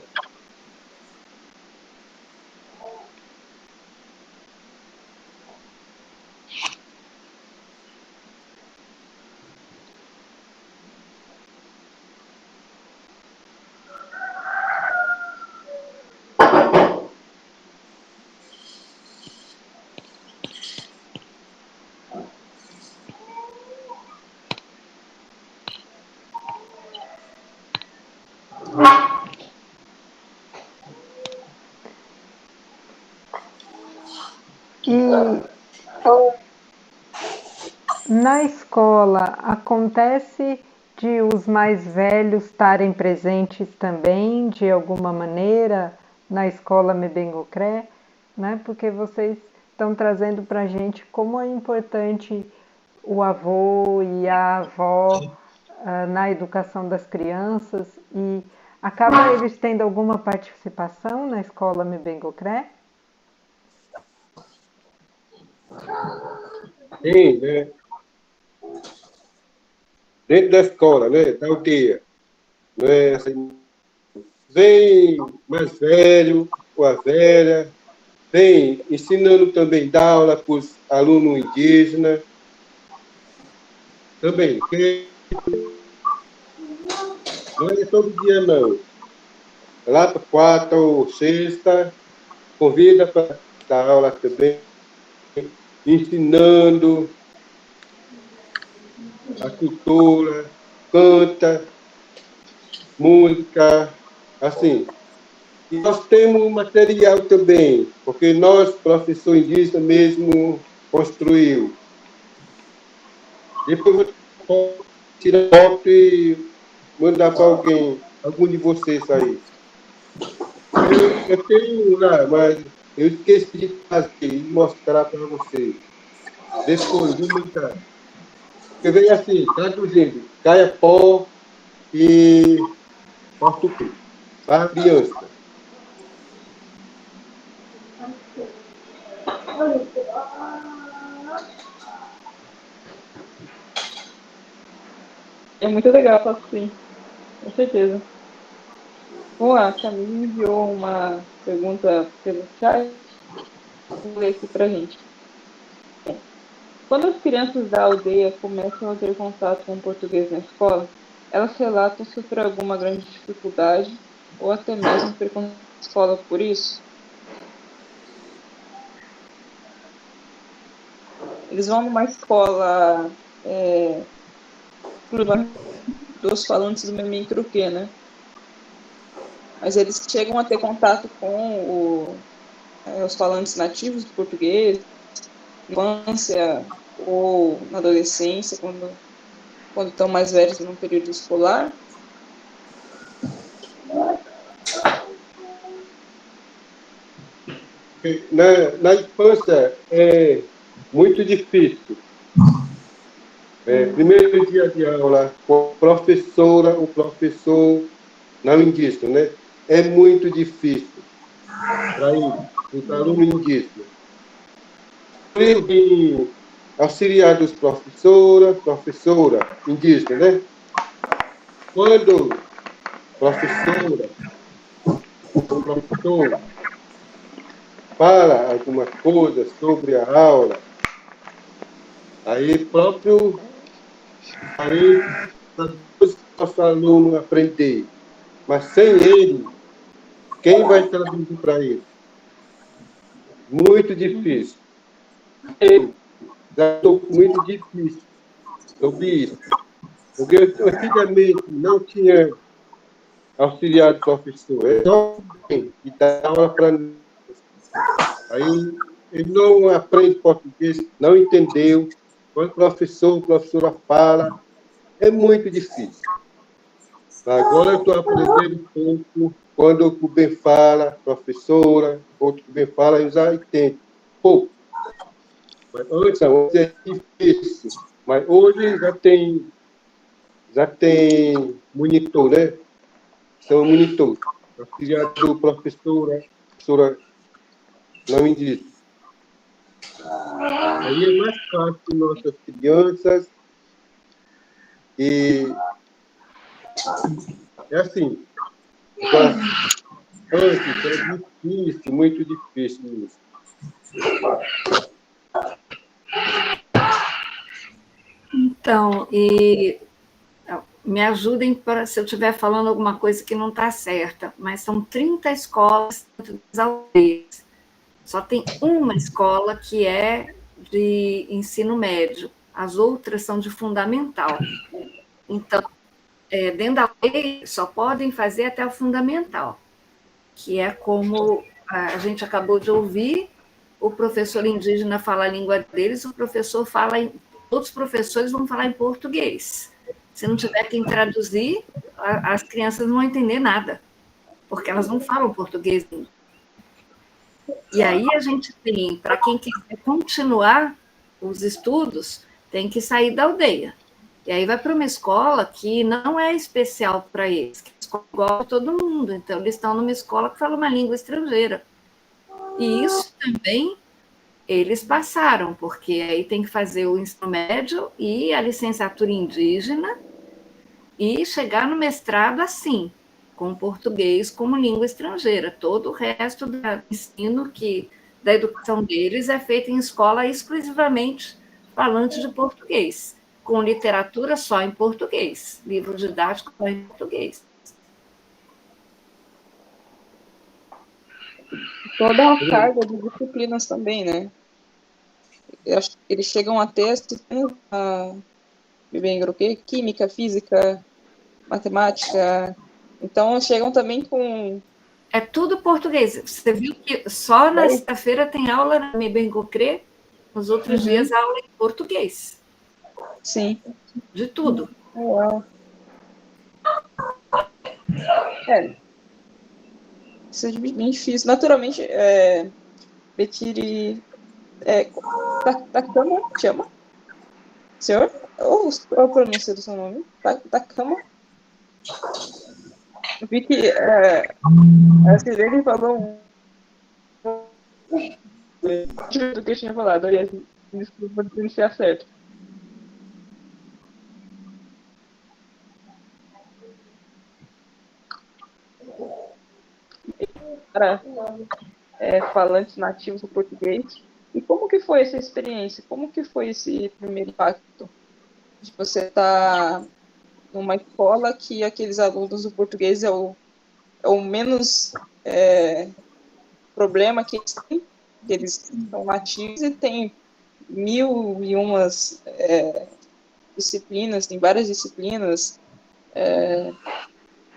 E na escola acontece de os mais velhos estarem presentes também, de alguma maneira, na escola Mebengocré, né? Porque vocês estão trazendo para a gente como é importante o avô e a avó na educação das crianças, e acaba eles tendo alguma participação na escola Mebengocré? Sim, né? Dentro da escola, né? Da aldeia. Né? Assim, vem mais velho ou a velha, vem ensinando também, dar aula para os alunos indígenas. Também, porque não é todo dia, não. Lá para quarta ou sexta, convida para dar aula também, ensinando a cultura, canta, música, assim. E nós temos material também, porque nós, professor indígena mesmo, construiu. Depois eu vou tirar foto e mandar para alguém, algum de vocês aí. Eu tenho lá, mas eu esqueci de fazer e mostrar para vocês. Depois, vou mandar. Porque vem assim, traduzindo, Caiapó e português, para a criança. É muito legal, faço sim, com certeza. Bom, a Camille me enviou uma pergunta pelo chat, vou ler aqui pra gente. Quando as crianças da aldeia começam a ter contato com o português na escola, elas relatam sofrer alguma grande dificuldade ou até mesmo preconceito na escola por isso? Eles vão numa escola dos falantes do Memem Truquê, né? Mas eles chegam a ter contato com os falantes nativos do português, na infância ou na adolescência, quando estão mais velhos no período escolar. Na infância é muito difícil. Primeiro dia de aula, com a professora ou professor não indígena, né? É muito difícil para os alunos indígenas. Eles vêm auxiliar dos professora indígena, né? Quando professora ou professor fala alguma coisa sobre a aula, aí próprio Aí, depois nosso aluno aprender. Mas sem ele, quem vai traduzir para ele? Muito difícil. Eu já estou muito difícil sobre isso. Porque antigamente não tinha auxiliar de professor. É só alguém que dá aula para nós. Aí ele não aprende português, não entendeu. Quando a professora fala, é muito difícil. Agora eu estou aprendendo um pouco. Quando o bem fala, professora, outro bem fala, eu já entendo. Pouco. Mas antes é difícil. Mas hoje já tem monitor, né? São monitores. Auxiliar do professora não indígena. Aí é mais fácil para nossas crianças e é assim. Agora, antes é difícil, muito difícil isso. Então, e me ajudem se eu estiver falando alguma coisa que não está certa, mas são 30 escolas dentro das aldeias. Só tem uma escola que é de ensino médio, as outras são de fundamental. Então, dentro da lei, só podem fazer até o fundamental, que é como a gente acabou de ouvir, o professor indígena fala a língua deles, o professor fala todos os professores vão falar em português. Se não tiver quem traduzir, as crianças não vão entender nada, porque elas não falam português. E aí a gente tem, para quem quiser continuar os estudos, tem que sair da aldeia. E aí vai para uma escola que não é especial para eles, que é igual a todo mundo. Então, eles estão numa escola que fala uma língua estrangeira. E isso também eles passaram, porque aí tem que fazer o ensino médio e a licenciatura indígena e chegar no mestrado assim, com português como língua estrangeira. Todo o resto do ensino da educação deles é feito em escola exclusivamente falante de português, com literatura só em português, livro didático só em português. Toda a carga de disciplinas também, né? Eu acho que eles chegam a ter química, física, matemática. Então, chegam também com... É tudo português. Você viu que só na sexta-feira tem aula na Mibengocrê, nos outros dias aula em português. Sim. De tudo. Isso é bem difícil. Naturalmente, Betiri... Takama, chama? Senhor? Ou a pronúncia do seu nome? Takama? Eu vi que a Sirene falou do que eu tinha falado. Aliás, desculpa não ser certo. Para falantes nativos do português. E como que foi essa experiência? Como que foi esse primeiro impacto de você estar numa escola que aqueles alunos do português é o menos problema que eles têm, que eles são nativos e tem 1001 disciplinas, tem várias disciplinas.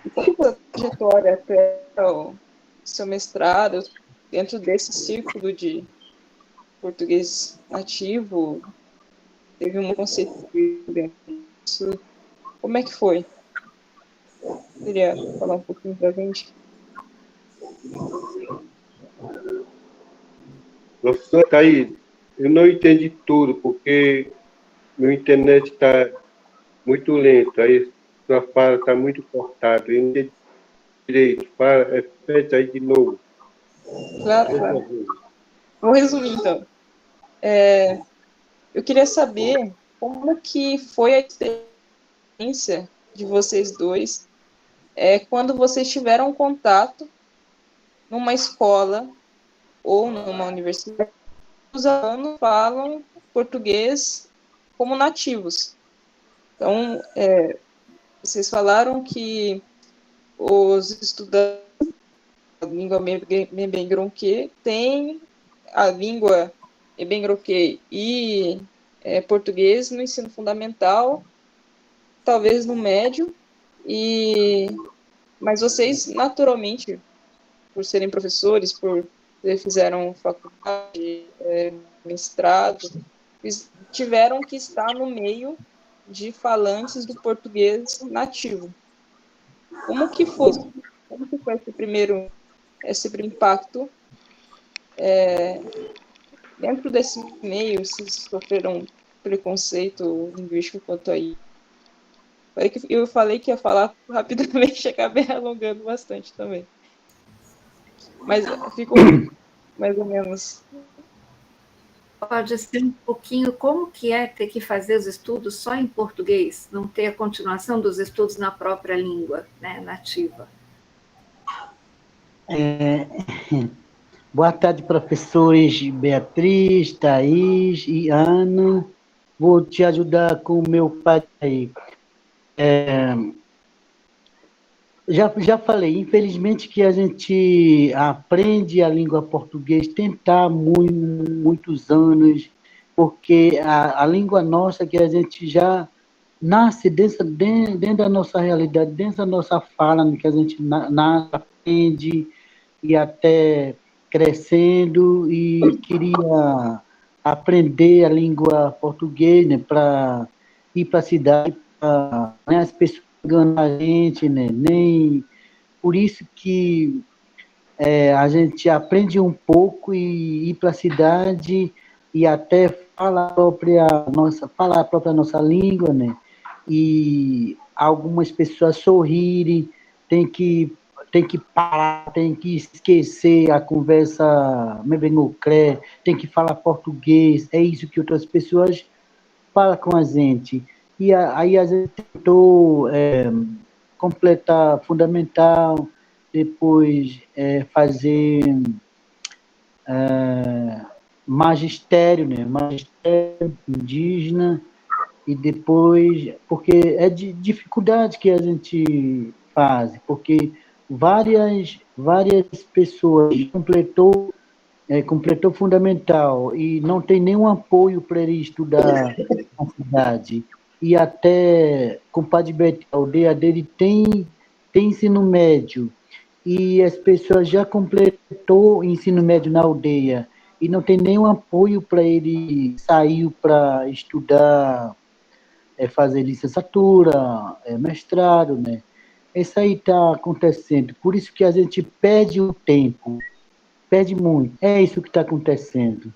E como foi a trajetória até o seu mestrado dentro desse círculo de português nativo? Teve um conceito dentro disso. Como é que foi? Queria falar um pouquinho pra gente. Professor Thaís, eu não entendi tudo, porque meu internet está muito lento, aí sua fala está muito cortada, eu não entendi direito. Repete aí de novo. Claro. Vou resumir, então. Eu queria saber como que foi a experiência de vocês dois quando vocês tiveram contato numa escola ou numa universidade, os alunos falam português como nativos. Então, vocês falaram que os estudantes da língua Mebengronque têm a língua Mebengronque e português no ensino fundamental, talvez no médio, mas vocês, naturalmente, por serem professores, fizeram faculdade, mestrado, tiveram que estar no meio de falantes do português nativo. Como que foi esse primeiro impacto dentro desse meio? Se sofreram preconceito linguístico quanto a isso? Eu falei que ia falar rapidamente, acabei alongando bastante também. Mas ficou mais ou menos. Pode ser um pouquinho como que é ter que fazer os estudos só em português, não ter a continuação dos estudos na própria língua, né, nativa. Boa tarde, professores Beatriz, Thaís e Ana. Vou te ajudar com o meu pai aí. Já falei, infelizmente que a gente aprende a língua portuguesa, tentar muitos anos, porque a língua nossa que a gente já nasce dentro da nossa realidade, dentro da nossa fala, que a gente nasce, aprende, e até crescendo, e queria aprender a língua portuguesa, né, para ir para a cidade, né, as pessoas enganam a gente, né, nem por isso que a gente aprende um pouco e ir para a cidade e até falar a própria nossa língua, né? E algumas pessoas sorrirem, tem que parar, tem que esquecer a conversa mebenocré, tem que falar português, é isso que outras pessoas falam com a gente. E aí a gente tentou completar fundamental, depois fazer magistério, né? Magistério indígena, e depois, porque é de dificuldade que a gente faz, porque várias pessoas completou fundamental e não tem nenhum apoio para ele estudar na cidade. E até com o Padre Beto, a aldeia dele tem ensino médio, e as pessoas já completou ensino médio na aldeia e não tem nenhum apoio para ele sair para estudar, fazer licenciatura, mestrado, né? Isso aí está acontecendo. Por isso que a gente perde o tempo, perde muito. É isso que está acontecendo.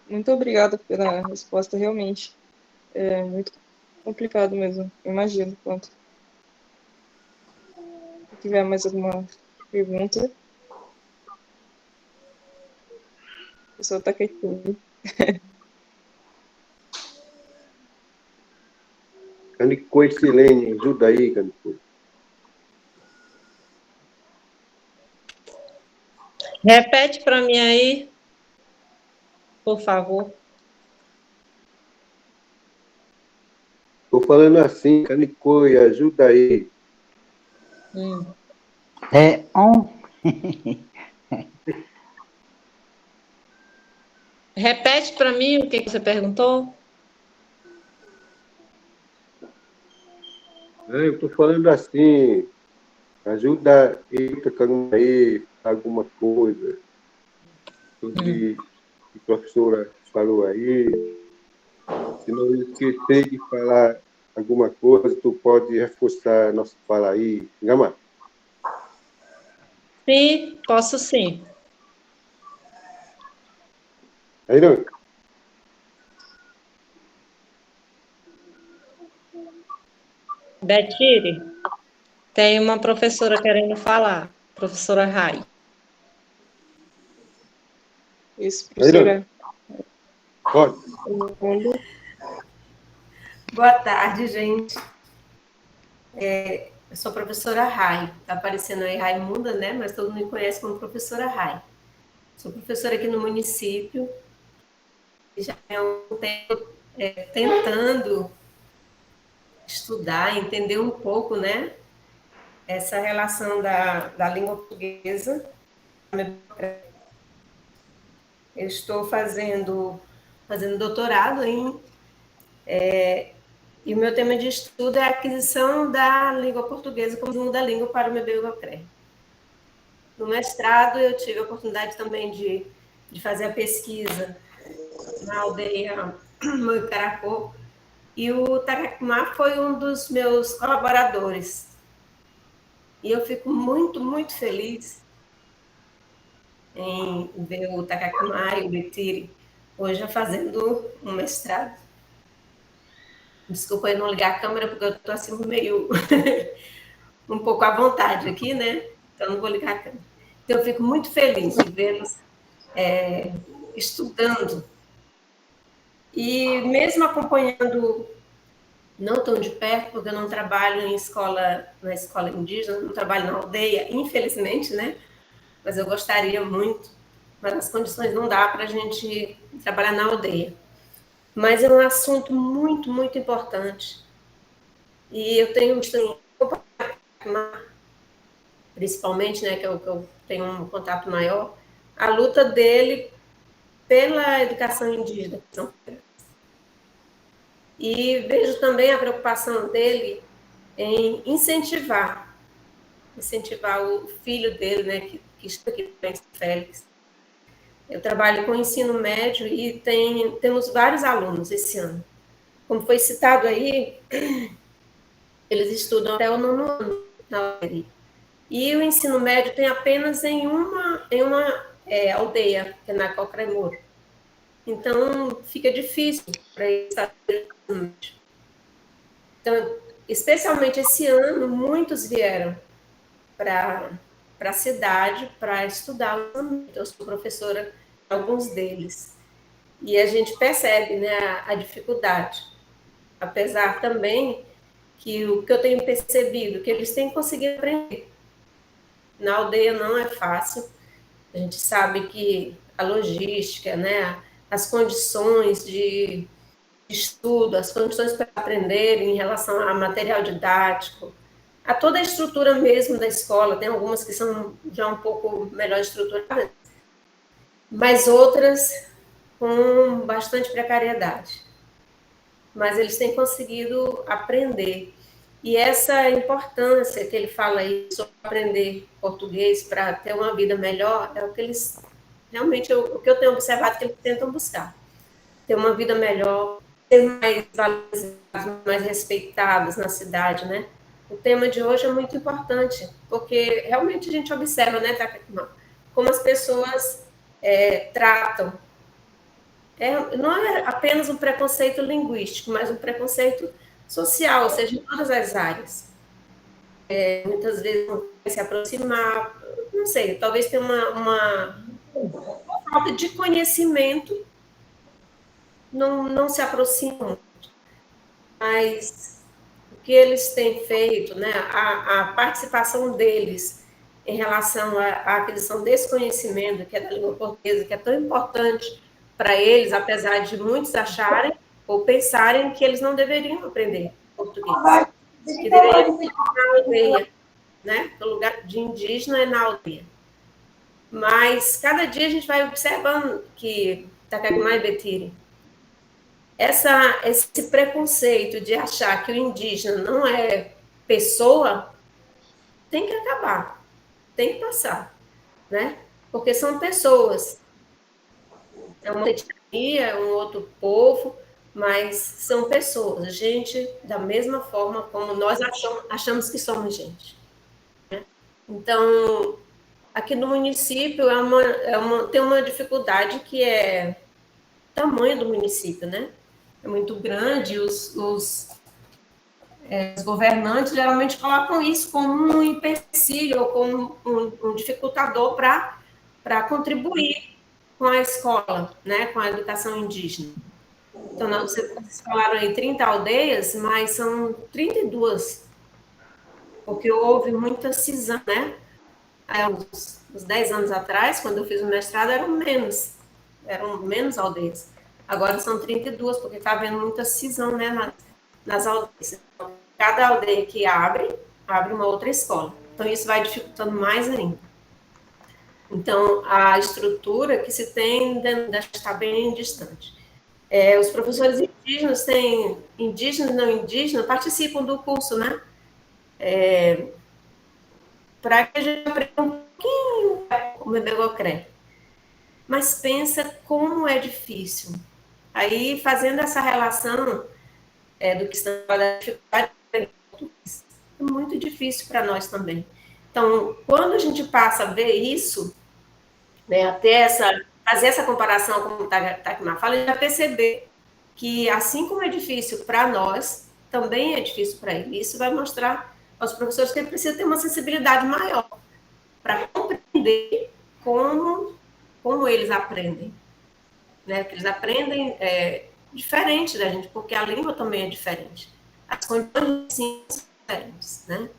Muito obrigada pela resposta, realmente. É muito complicado mesmo, imagino quanto. Se tiver mais alguma pergunta, o pessoal está quietinho. Canicoi Silene, ajuda aí, Canicoi. Repete para mim aí, por favor. Estou falando assim, Canicoi, ajuda aí. Repete para mim o que você perguntou. Eu estou falando assim, ajuda aí, alguma coisa sobre o que a professora falou aí. Se não esquecer de falar alguma coisa, tu pode reforçar nossa fala aí. Gama? Sim, posso sim. Aí não. Betire, tem uma professora querendo falar, professora Rai. Isso, professora. Pode. Boa tarde, gente. Eu sou professora Rai, está aparecendo aí Raimunda, né? Mas todo mundo me conhece como professora Rai. Sou professora aqui no município, e já há um tempo tentando estudar, entender um pouco, né? Essa relação da língua portuguesa. Eu estou fazendo doutorado e o meu tema de estudo é a aquisição da língua portuguesa como segunda língua para o MBUcre. No mestrado, eu tive a oportunidade também de fazer a pesquisa na aldeia Moicaracô, e o Tacacumá foi um dos meus colaboradores. E eu fico muito, muito feliz em ver o Tacacumá e o Betiri hoje fazendo um mestrado. Desculpa eu não ligar a câmera, porque eu estou assim meio um pouco à vontade aqui, né? Então não vou ligar a câmera. Então eu fico muito feliz de vê-los estudando. E mesmo acompanhando, não tão de perto, porque eu não trabalho na escola indígena, não trabalho na aldeia, infelizmente, né? Mas eu gostaria muito, mas as condições não dá para a gente trabalhar na aldeia. Mas é um assunto muito, muito importante. E eu tenho visto, principalmente, né, que eu tenho um contato maior, a luta dele pela educação indígena. E vejo também a preocupação dele em incentivar o filho dele, né, que está aqui em Félix. Eu trabalho com ensino médio e temos vários alunos esse ano. Como foi citado aí, eles estudam até o 9º ano na aldeia. E o ensino médio tem apenas em uma aldeia, que é na Cocremor. Então, fica difícil para eles saberem. Então, especialmente esse ano, muitos vieram para a cidade para estudar. Eu sou professora de alguns deles. E a gente percebe, né, a dificuldade. Apesar também que o que eu tenho percebido, que eles têm conseguido aprender. Na aldeia não é fácil. A gente sabe que a logística, né, as condições de estudo, as condições para aprender em relação a material didático, a toda a estrutura mesmo da escola, tem algumas que são já um pouco melhor estruturadas, mas outras com bastante precariedade. Mas eles têm conseguido aprender. E essa importância que ele fala aí sobre aprender português para ter uma vida melhor, é o que eles, realmente, o que eu tenho observado que eles tentam buscar. Ter uma vida melhor, ser mais valorizados, mais respeitados na cidade, né? O tema de hoje é muito importante, porque realmente a gente observa, né, Takakuma, como as pessoas tratam. Não é apenas um preconceito linguístico, mas um preconceito social, ou seja, em todas as áreas. Muitas vezes não quer se aproximar, não sei, talvez tenha uma falta de conhecimento, não se aproximam. Mas o que eles têm feito, né, a participação deles em relação à aquisição desse conhecimento, que é da língua portuguesa, que é tão importante para eles, apesar de muitos acharem ou pensarem que eles não deveriam aprender português, que deveriam ficar na aldeia, né? O lugar de indígena é na aldeia. Mas cada dia a gente vai observando que Takakuma e Betiri, esse preconceito de achar que o indígena não é pessoa tem que acabar, tem que passar, né? Porque são pessoas. É uma etnia, é um outro povo, mas são pessoas, gente da mesma forma como nós achamos que somos gente. Né? Então, aqui no município tem uma dificuldade que é o tamanho do município, né? É muito grande, os governantes geralmente colocam isso como um empecilho ou como um dificultador para contribuir com a escola, né, com a educação indígena. Então, vocês falaram aí 30 aldeias, mas são 32 porque houve muita cisão, né? Uns 10 anos atrás, quando eu fiz o mestrado, eram menos aldeias. Agora são 32, porque está havendo muita cisão, né, nas aldeias. Então, cada aldeia que abre uma outra escola. Então, isso vai dificultando mais ainda. Então, a estrutura que se tem está bem distante. Os professores indígenas e não indígenas, participam do curso, né? Para que a gente aprenda um pouquinho o Mbegocré. Mas pensa como é difícil. Aí, fazendo essa relação do que está da dificuldade, é muito difícil para nós também. Então, quando a gente passa a ver isso, né, fazer essa comparação, como o Takmar fala, já perceber que, assim como é difícil para nós, também é difícil para ele. Isso vai mostrar aos professores que ele precisa ter uma sensibilidade maior para compreender como eles aprendem. Né? Porque eles aprendem diferente da gente, porque a língua também é diferente. As condições sim são diferentes. Né?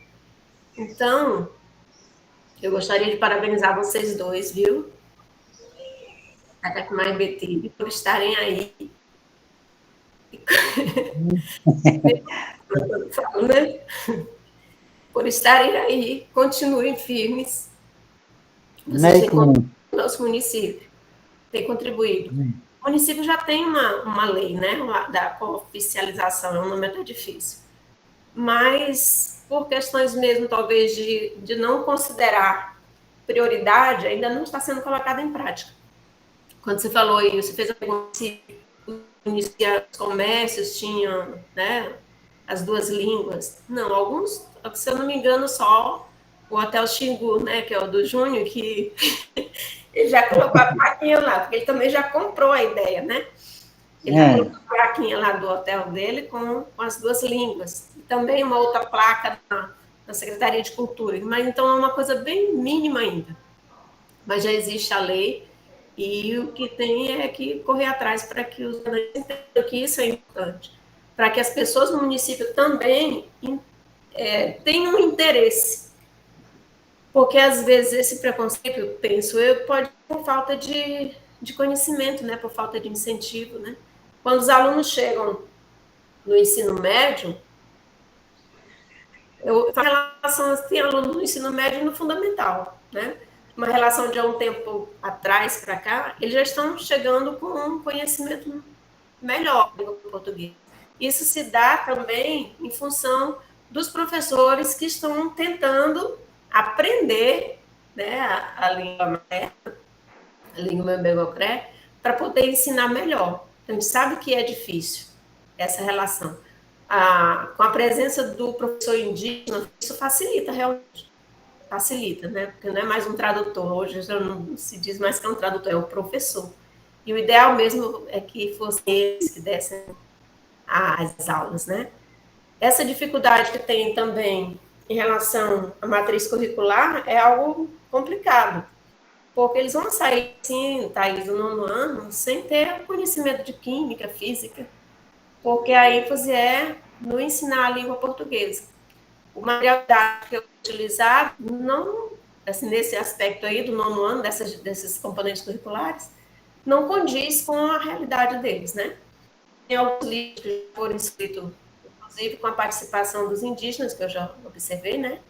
Então, eu gostaria de parabenizar vocês dois, viu? A Takmar e Betty, por estarem aí. Né? Por estarem aí, continuem firmes. Vocês têm contribuído no nosso município, têm contribuído. O município já tem uma lei, né, da oficialização, é um nome até difícil. Mas, por questões mesmo, talvez, de não considerar prioridade, ainda não está sendo colocada em prática. Quando você falou aí, você fez a pergunta se os comércios tinham, né, as duas línguas. Não, alguns, se eu não me engano, só o Hotel Xingu, né, que é o do Júnior, que ele já colocou a plaquinha lá, porque ele também já comprou a ideia, né? Ele já colocou a plaquinha lá do hotel dele com as duas línguas. E também uma outra placa na Secretaria de Cultura. Mas então é uma coisa bem mínima ainda. Mas já existe a lei e o que tem é que correr atrás para que os governantes entendam que isso é importante. Para que as pessoas no município também tenham interesse. Porque, às vezes, esse preconceito, penso eu, pode ser por falta de conhecimento, né? Por falta de incentivo, né? Quando os alunos chegam no ensino médio, eu faço relação, tem alunos no ensino médio e no fundamental, né? Uma relação de há um tempo atrás para cá, eles já estão chegando com um conhecimento melhor do português. Isso se dá também em função dos professores que estão tentando aprender, né, a língua materna, a língua Mbegocré, para poder ensinar melhor. Então, a gente sabe que é difícil essa relação. Com a presença do professor indígena, isso facilita realmente. Facilita, né? Porque não é mais um tradutor. Hoje já não se diz mais que é um tradutor, é um professor. E o ideal mesmo é que fossem eles que dessem as aulas, né? Essa dificuldade que tem também em relação à matriz curricular é algo complicado, porque eles vão sair, sim, Thaís, do 9º ano, sem ter conhecimento de química, física, porque a ênfase é no ensinar a língua portuguesa. O material didático que eu utilizar, não, assim, nesse aspecto aí do 9º ano, desses componentes curriculares, não condiz com a realidade deles, né? Tem alguns livros que foram escritos, inclusive com a participação dos indígenas, que eu já observei, né?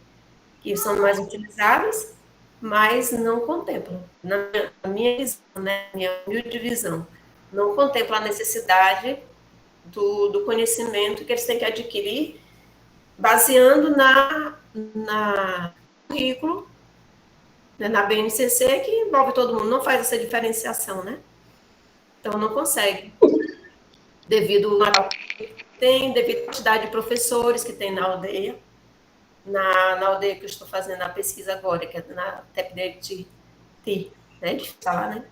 Que são mais utilizados, mas não contemplam, na minha visão, né? Minha humilde visão, não contempla a necessidade do conhecimento que eles têm que adquirir, baseando na currículo, né, na BNCC, que envolve todo mundo, não faz essa diferenciação, né? Então, não consegue. Devido à quantidade de professores que tem na aldeia, na aldeia que eu estou fazendo a pesquisa agora, que é na TEPDET, né? De falar, né?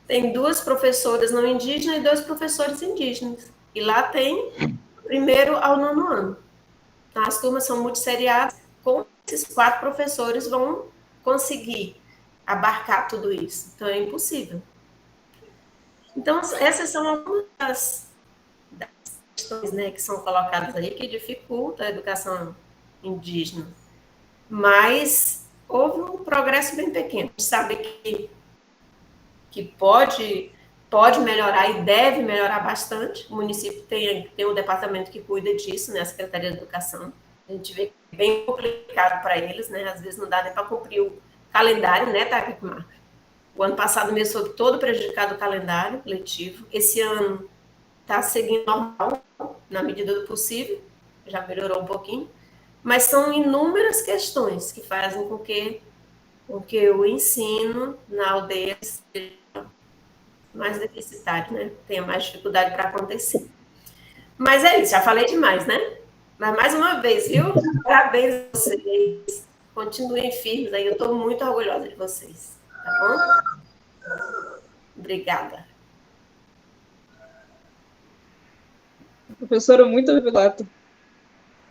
Tem 2 professoras não indígenas e 2 professores indígenas. E lá tem do 1º ao 9º ano. Então, as turmas são multisseriadas, com esses 4 professores vão conseguir abarcar tudo isso. Então, é impossível. Então, essas são algumas das questões, né, que são colocadas aí que dificultam a educação indígena. Mas houve um progresso bem pequeno. A gente sabe que pode melhorar e deve melhorar bastante. O município tem um departamento que cuida disso, né, a Secretaria de Educação. A gente vê que é bem complicado para eles, né? Às vezes não dá nem para cumprir o calendário, né, Tacacmar? O ano passado mesmo foi todo prejudicado o calendário letivo. Esse ano está seguindo normal, na medida do possível, já melhorou um pouquinho, mas são inúmeras questões que fazem com que o ensino na aldeia seja mais deficitário, né? Tenha mais dificuldade para acontecer. Mas é isso, já falei demais, né? Mas mais uma vez, viu? Parabéns a vocês. Continuem firmes aí, eu estou muito orgulhosa de vocês. Tá bom? Obrigada. Professora, muito obrigada.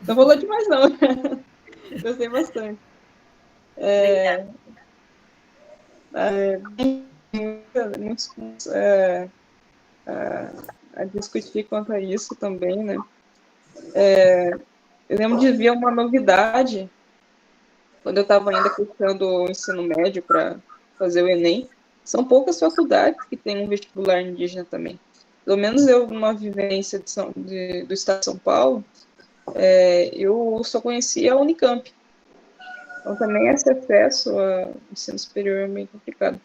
Não falou demais, não. Gostei bastante. Muitos pontos a discutir quanto a isso também, né? Eu lembro de ver uma novidade quando eu estava ainda cursando o ensino médio para fazer o Enem. São poucas faculdades que têm um vestibular indígena também. Pelo menos eu, numa vivência do estado de São Paulo, eu só conhecia a Unicamp. Então, também esse acesso ao ensino superior é meio complicado.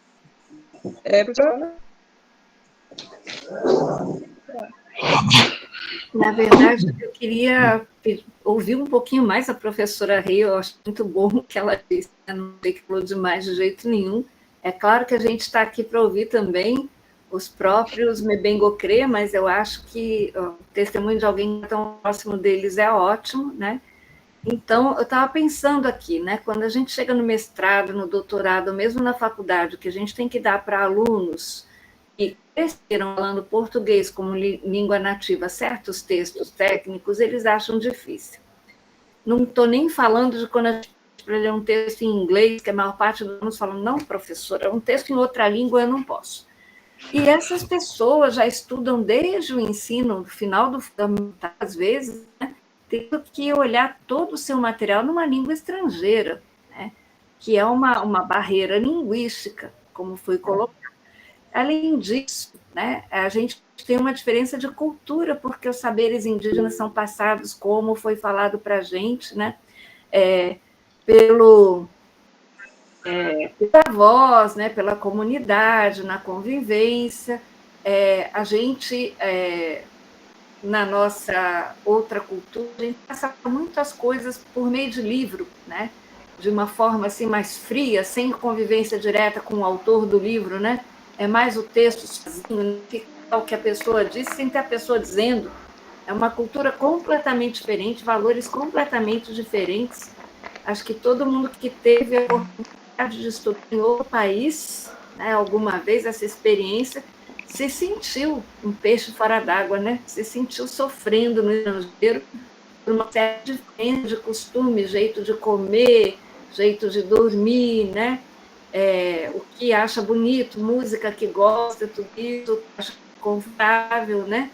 Na verdade, eu queria ouvir um pouquinho mais a professora Rei. Eu acho muito bom o que ela disse, não sei que falou demais de jeito nenhum. É claro que a gente está aqui para ouvir também os próprios Mebengocrê, mas eu acho que o testemunho de alguém tão próximo deles é ótimo, né? Então, eu estava pensando aqui, né? Quando a gente chega no mestrado, no doutorado, mesmo na faculdade, que a gente tem que dar para alunos que cresceram falando português como língua nativa certos textos técnicos, eles acham difícil. Não estou nem falando de quando a gente para ler um texto em inglês, que a maior parte dos alunos falam, não, professora, um texto em outra língua eu não posso. E essas pessoas já estudam desde o ensino, no final do fundamental, às vezes, né, tendo que olhar todo o seu material numa língua estrangeira, né, que é uma barreira linguística, como foi colocado. Além disso, né, a gente tem uma diferença de cultura, porque os saberes indígenas são passados, como foi falado para a gente, né, pela voz, né, pela comunidade, na convivência. A gente, na nossa outra cultura, a gente passa muitas coisas por meio de livro, né, de uma forma assim, mais fria, sem convivência direta com o autor do livro, né? É mais o texto sozinho, o que a pessoa diz, sem ter a pessoa dizendo. É uma cultura completamente diferente, valores completamente diferentes. Acho que todo mundo que teve a oportunidade de estudar em outro país, né, alguma vez, essa experiência, se sentiu um peixe fora d'água, né? Se sentiu sofrendo no estrangeiro por uma série de diferenças de costumes, jeito de comer, jeito de dormir, né? O que acha bonito, música que gosta, tudo isso, acha confortável, né?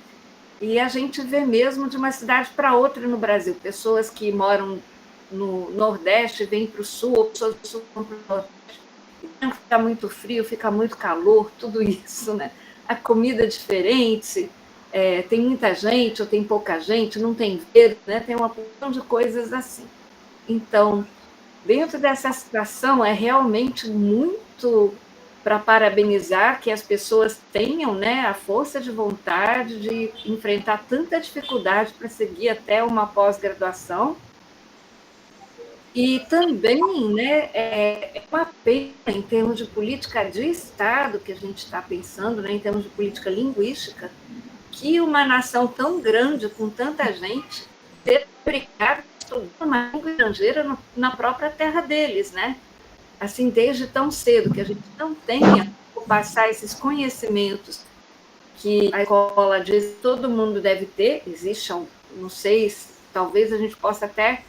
E a gente vê mesmo de uma cidade para outra no Brasil, pessoas que moram no Nordeste vêm para o Sul, ou pessoas do Sul vão para o Nordeste, fica muito frio, fica muito calor, tudo isso, né? A comida é diferente, tem muita gente ou tem pouca gente, não tem verde, né? Tem uma porção de coisas assim. Então, dentro dessa situação, é realmente muito para parabenizar que as pessoas tenham, né, a força de vontade de enfrentar tanta dificuldade para seguir até uma pós-graduação. E também, né, é uma pena, em termos de política de Estado, que a gente está pensando, né, em termos de política linguística, que uma nação tão grande, com tanta gente, seja obrigada a estudar uma língua estrangeira na própria terra deles, né? Assim, desde tão cedo, que a gente não tenha passar esses conhecimentos que a escola diz que todo mundo deve ter. Existe, não sei, talvez a gente possa até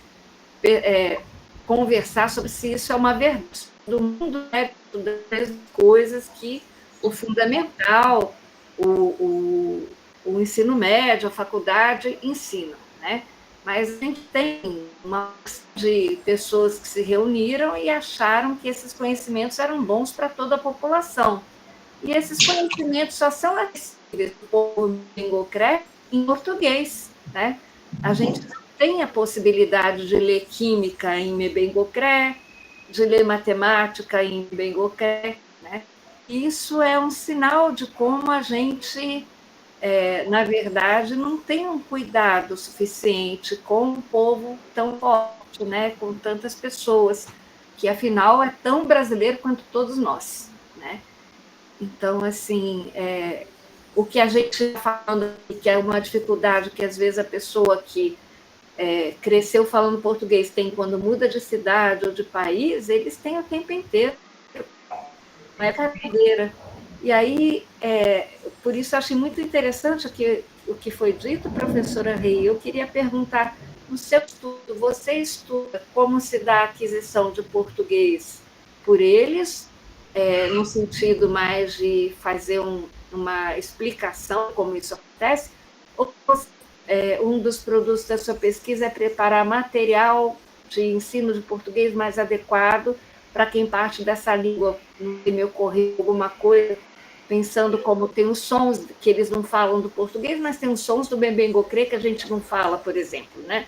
conversar sobre se isso é uma verdade. Do mundo deve estudar as coisas que o fundamental, o o ensino médio, a faculdade ensinam, né? Mas a gente tem uma de pessoas que se reuniram e acharam que esses conhecimentos eram bons para toda a população. E esses conhecimentos só são acessíveis para o povo Mbengocré em português, né? A gente não tem a possibilidade de ler química em Mbengocré, de ler matemática em Mbengocré, né? Isso é um sinal de como a gente, na verdade, não tem um cuidado suficiente com um povo tão forte, né? Com tantas pessoas, que afinal é tão brasileiro quanto todos nós, né? Então, assim, o que a gente está falando aqui, que é uma dificuldade que às vezes a pessoa que cresceu falando português tem quando muda de cidade ou de país, eles têm o tempo inteiro. Não é brincadeira. E aí, por isso, eu achei muito interessante o que foi dito, professora Rei. Eu queria perguntar, no seu estudo, você estuda como se dá a aquisição de português por eles, no sentido mais de fazer uma explicação como isso acontece, ou um dos produtos da sua pesquisa é preparar material de ensino de português mais adequado para quem parte dessa língua, não me ocorreu alguma coisa, pensando como tem os sons que eles não falam do português, mas tem os sons do Mbengocré que a gente não fala, por exemplo, né?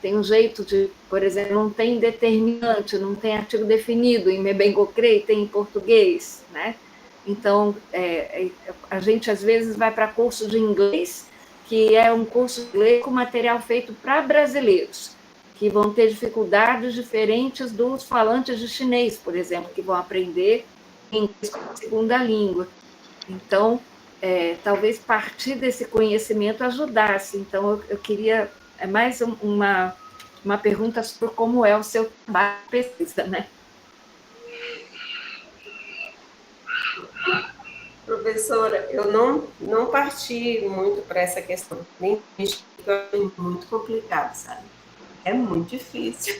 Tem um jeito de, por exemplo, não tem determinante, não tem artigo definido em Mbengocré e tem em português, né? Então, a gente às vezes vai para curso de inglês, que é um curso de inglês com material feito para brasileiros, que vão ter dificuldades diferentes dos falantes de chinês, por exemplo, que vão aprender inglês como segunda língua. Então, talvez partir desse conhecimento ajudasse. Então, eu queria mais uma pergunta sobre como é o seu trabalho de pesquisa, né? Professora, eu não parti muito para essa questão, nem é muito complicado, sabe? É muito difícil.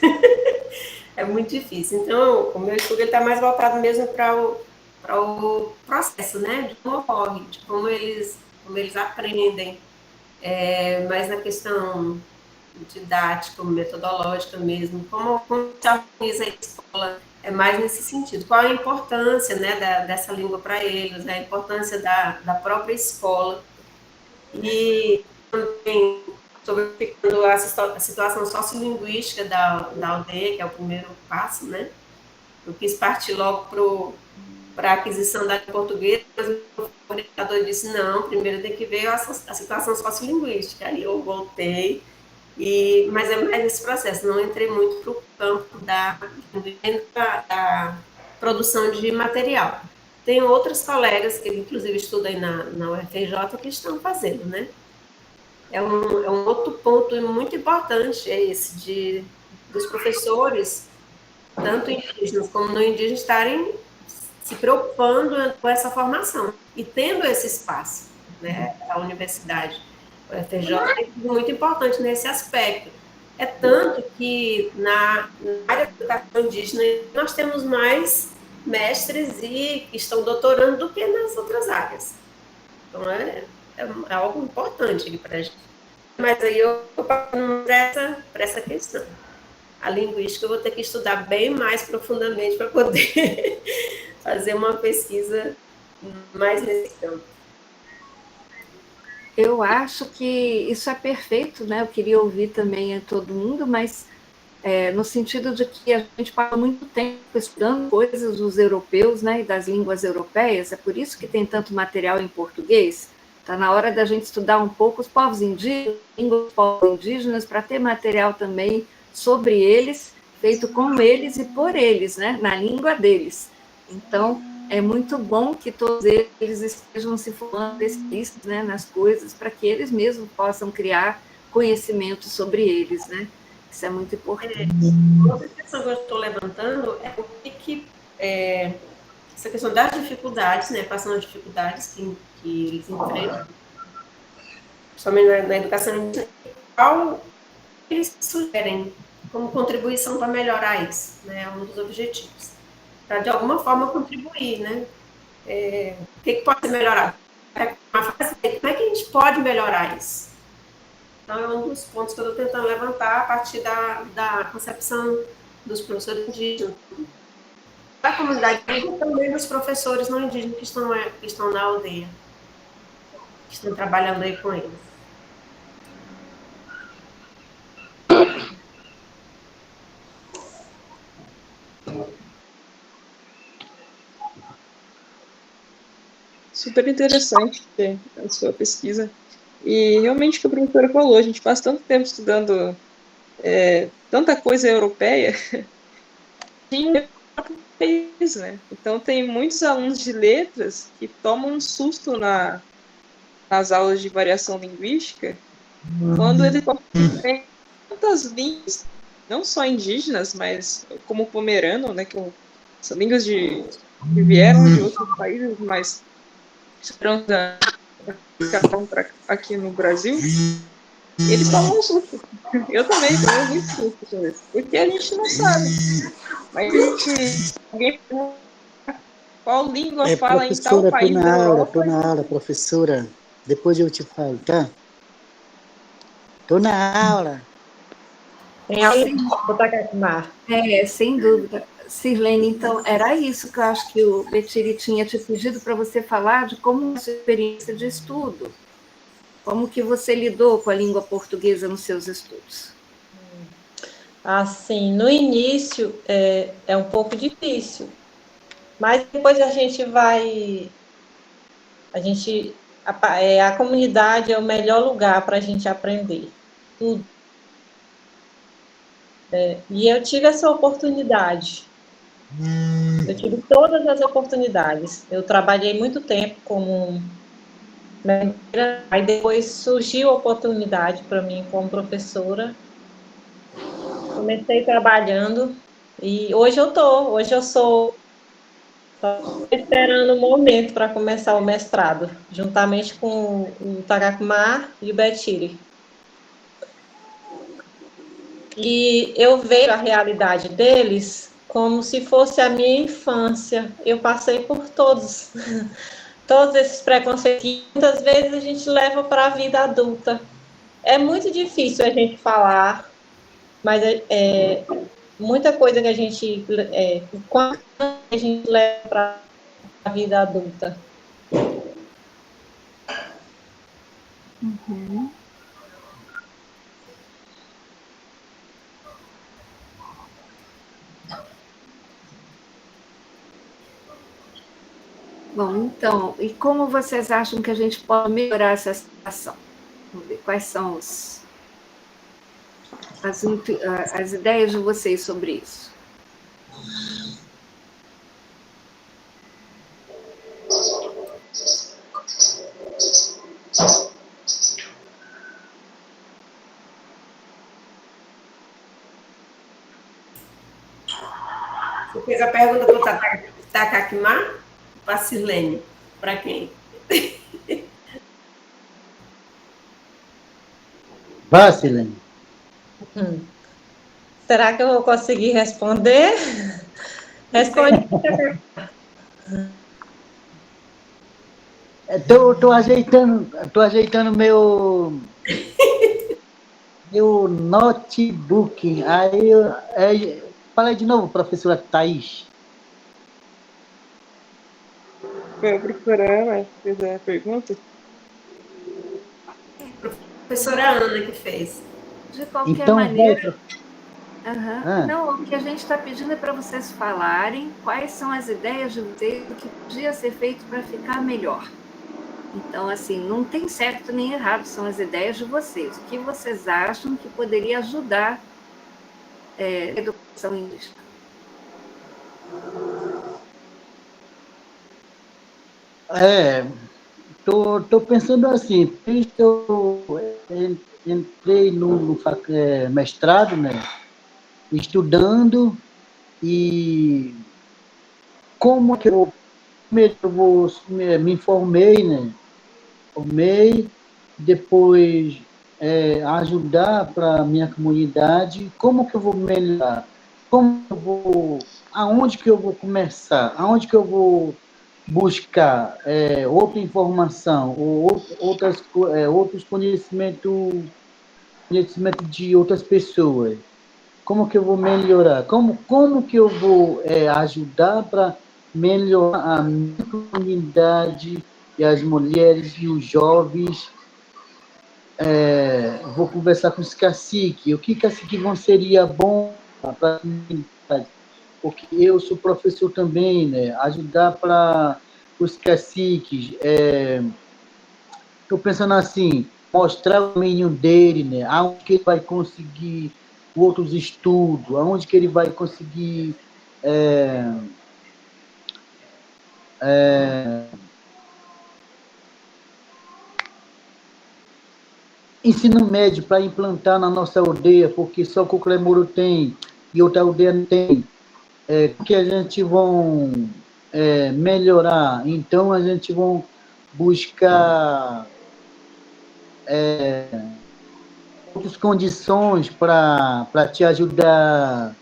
É muito difícil. Então, o meu estudo está mais voltado mesmo para o processo, né? De como ocorre, de como eles aprendem, mais na questão didática, metodológica mesmo, como se organiza a escola, mais nesse sentido. Qual a importância, né, dessa língua para eles, a importância da própria escola. E também sobre a situação sociolinguística da aldeia, que é o primeiro passo, né? Eu quis partir logo para a aquisição da portuguesa, mas o orientador disse, não, primeiro tem que ver a situação sociolinguística. Aí eu voltei, mas é mais nesse processo, não entrei muito para o campo da produção de material. Tem outros colegas que, inclusive, estudam aí na UFRJ, que estão fazendo, né? É um outro ponto muito importante, esse dos professores, tanto indígenas como não indígenas, estarem se preocupando com essa formação e tendo esse espaço, né? A universidade, o UFRJ, é muito importante nesse aspecto. É tanto que na área da educação indígena nós temos mais mestres e que estão doutorando do que nas outras áreas. Então, é algo importante aqui para a gente. Mas aí eu passo para essa questão. A linguística eu vou ter que estudar bem mais profundamente para poder fazer uma pesquisa mais nesse campo. Eu acho que isso é perfeito, né? Eu queria ouvir também a todo mundo, mas no sentido de que a gente passa muito tempo estudando coisas dos europeus, né, e das línguas europeias, é por isso que tem tanto material em português. Está na hora da gente estudar um pouco os povos indígenas, línguas dos povos indígenas, para ter material também sobre eles, feito com eles e por eles, né, na língua deles. Então, é muito bom que todos eles estejam se formando especialistas, né, nas coisas, para que eles mesmos possam criar conhecimento sobre eles, né? Isso é muito importante. Outra questão que eu estou levantando é o que essa questão das dificuldades, né? Quais são as dificuldades que eles enfrentam, principalmente na educação, qual eles sugerem como contribuição para melhorar isso, né? É um dos objetivos. Para, de alguma forma, contribuir, né? O que pode ser melhorado? É uma fase como é que a gente pode melhorar isso? Então, é um dos pontos que eu estou tentando levantar a partir da concepção dos professores indígenas, da comunidade indígena e também dos professores não indígenas que estão na aldeia, que estão trabalhando aí com eles. Super interessante a sua pesquisa. E realmente o que a professora falou, a gente passa tanto tempo estudando tanta coisa europeia em outro país, né? Então tem muitos alunos de letras que tomam um susto nas aulas de variação linguística quando eles têm tantas línguas, não só indígenas, mas como o pomerano, né, que são línguas que vieram de outros países, mas foram aqui no Brasil, eles tomam um susto. Eu também tomo muito susto com isso, porque a gente não sabe. Mas alguém qual língua fala em tal Professora, país da Europa? tô na aula, professora. Depois eu te falo, tá? Tô na aula. Tem aula do Tacacumar. Sem dúvida. Sirlene, então, era isso que eu acho que o Betiri tinha te pedido para você falar de como a sua experiência de estudo, como que você lidou com a língua portuguesa nos seus estudos. Assim, no início é um pouco difícil, mas depois a gente vai... A comunidade é o melhor lugar para a gente aprender tudo. E eu tive essa oportunidade. Eu tive todas as oportunidades. Eu trabalhei muito tempo como mentora, aí depois surgiu a oportunidade para mim como professora. Comecei trabalhando e hoje eu sou esperando o momento para começar o mestrado, juntamente com o Tacacumar e o Betiri. E eu vejo a realidade deles como se fosse a minha infância. Eu passei por todos esses preconceitos que muitas vezes a gente leva para a vida adulta. É muito difícil a gente falar, mas muita coisa que a gente leva para a vida adulta. Uhum. Bom, então, e como vocês acham que a gente pode melhorar essa situação? Vamos ver quais são as ideias de vocês sobre isso. Você fez a pergunta para o Tacacumar? Para a Sirlene? Para quem? Vá, Sirlene. Será que eu vou conseguir responder? Responde. Tô ajeitando meu notebook. Fala de novo, professora Thaís. Foi a professora Ana que fez a pergunta? Professora Ana que fez. De qualquer Então, maneira... Não, o que a gente está pedindo é para vocês falarem quais são as ideias de vocês do que podia ser feito para ficar melhor. Então, assim, não tem certo nem errado, são as ideias de vocês. O que vocês acham que poderia ajudar a educação indígena? Tô pensando assim, eu entrei no mestrado, né, estudando, e como que eu me informei, né, depois ajudar para a minha comunidade, como que eu vou melhorar, aonde que eu vou começar, aonde que eu vou buscar outra informação ou outros conhecimentos de outras pessoas, como que eu vou melhorar? Como que eu vou ajudar para melhorar a minha comunidade e as mulheres e os jovens? Vou conversar com os caciques. O que cacique seria bom para a comunidade? Porque eu sou professor também, né? Ajudar para os caciques. Estou pensando assim, mostrar o caminho dele, né? Aonde que ele vai conseguir outros estudos, aonde que ele vai conseguir ensino médio para implantar na nossa aldeia, porque só o Coclemoro tem e outra aldeia não tem. Que a gente vão melhorar. Então, a gente vão buscar outras condições para te ajudar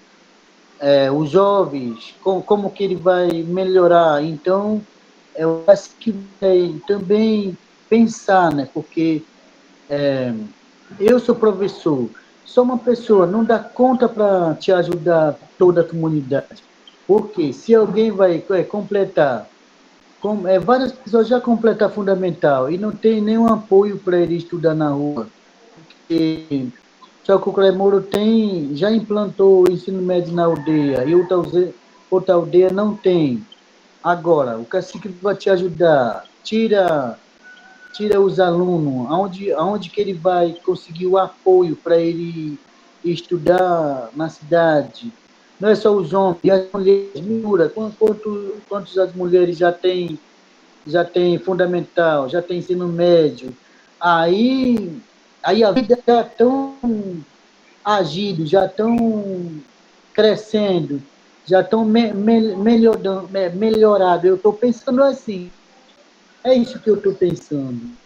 os jovens, como que ele vai melhorar. Então, eu acho que vai também pensar, né? Porque eu sou professor, sou uma pessoa, não dá conta para te ajudar toda a comunidade. Porque se alguém vai completar, várias pessoas já completaram fundamental e não tem nenhum apoio para ele estudar na rua. Porque só que o Clemoro já implantou o ensino médio na aldeia e outra aldeia não tem. Agora, o cacique vai te ajudar, tira os alunos, aonde que ele vai conseguir o apoio para ele estudar na cidade? Não é só os homens, e as mulheres, mira, quantos as mulheres já têm fundamental, já tem ensino médio? Aí a vida já tão agindo, já estão crescendo, já estão melhorado. Eu estou pensando assim, é isso que eu estou pensando.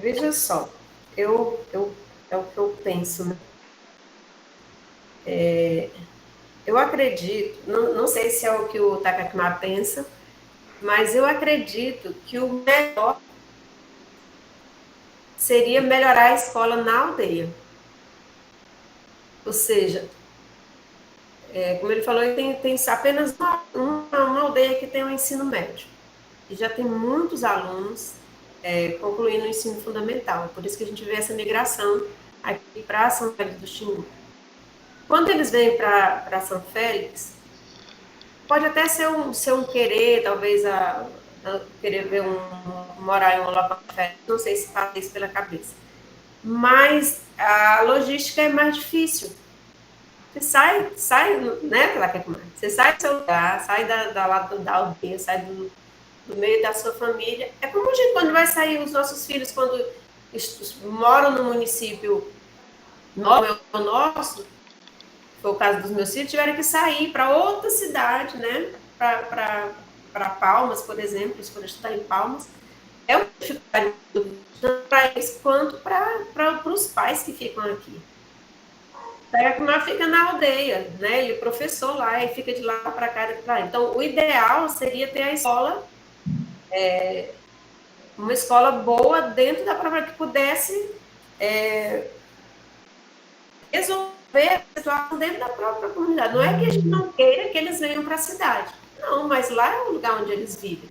Veja só, é o que eu penso, né? Eu acredito, não sei se é o que o Takakma pensa, mas eu acredito que o melhor seria melhorar a escola na aldeia. Ou seja, como ele falou, tem apenas uma aldeia que tem um ensino médio. E já tem muitos alunos concluindo o ensino fundamental. Por isso que a gente vê essa migração aqui para São Félix do Xingu. Quando eles vêm para São Félix, pode até ser um querer, talvez querer morar em um local diferente, não sei se passa isso pela cabeça. Mas a logística é mais difícil. Você sai, né, você sai do seu lugar, sai da aldeia, sai do meio da sua família. É como a gente, quando vai sair os nossos filhos, quando moram no município nosso, foi o caso dos meus filhos, tiveram que sair para outra cidade, né, para Palmas, por exemplo, eles foram estudar em Palmas. É uma dificuldade tanto para eles quanto para os pais que ficam aqui. Takakma fica na aldeia, né? Ele é professor lá e fica de lá para cá, Então, o ideal seria ter a escola, uma escola boa dentro da própria, que pudesse resolver a situação dentro da própria comunidade. Não é que a gente não queira que eles venham para a cidade. Não, mas lá é o lugar onde eles vivem.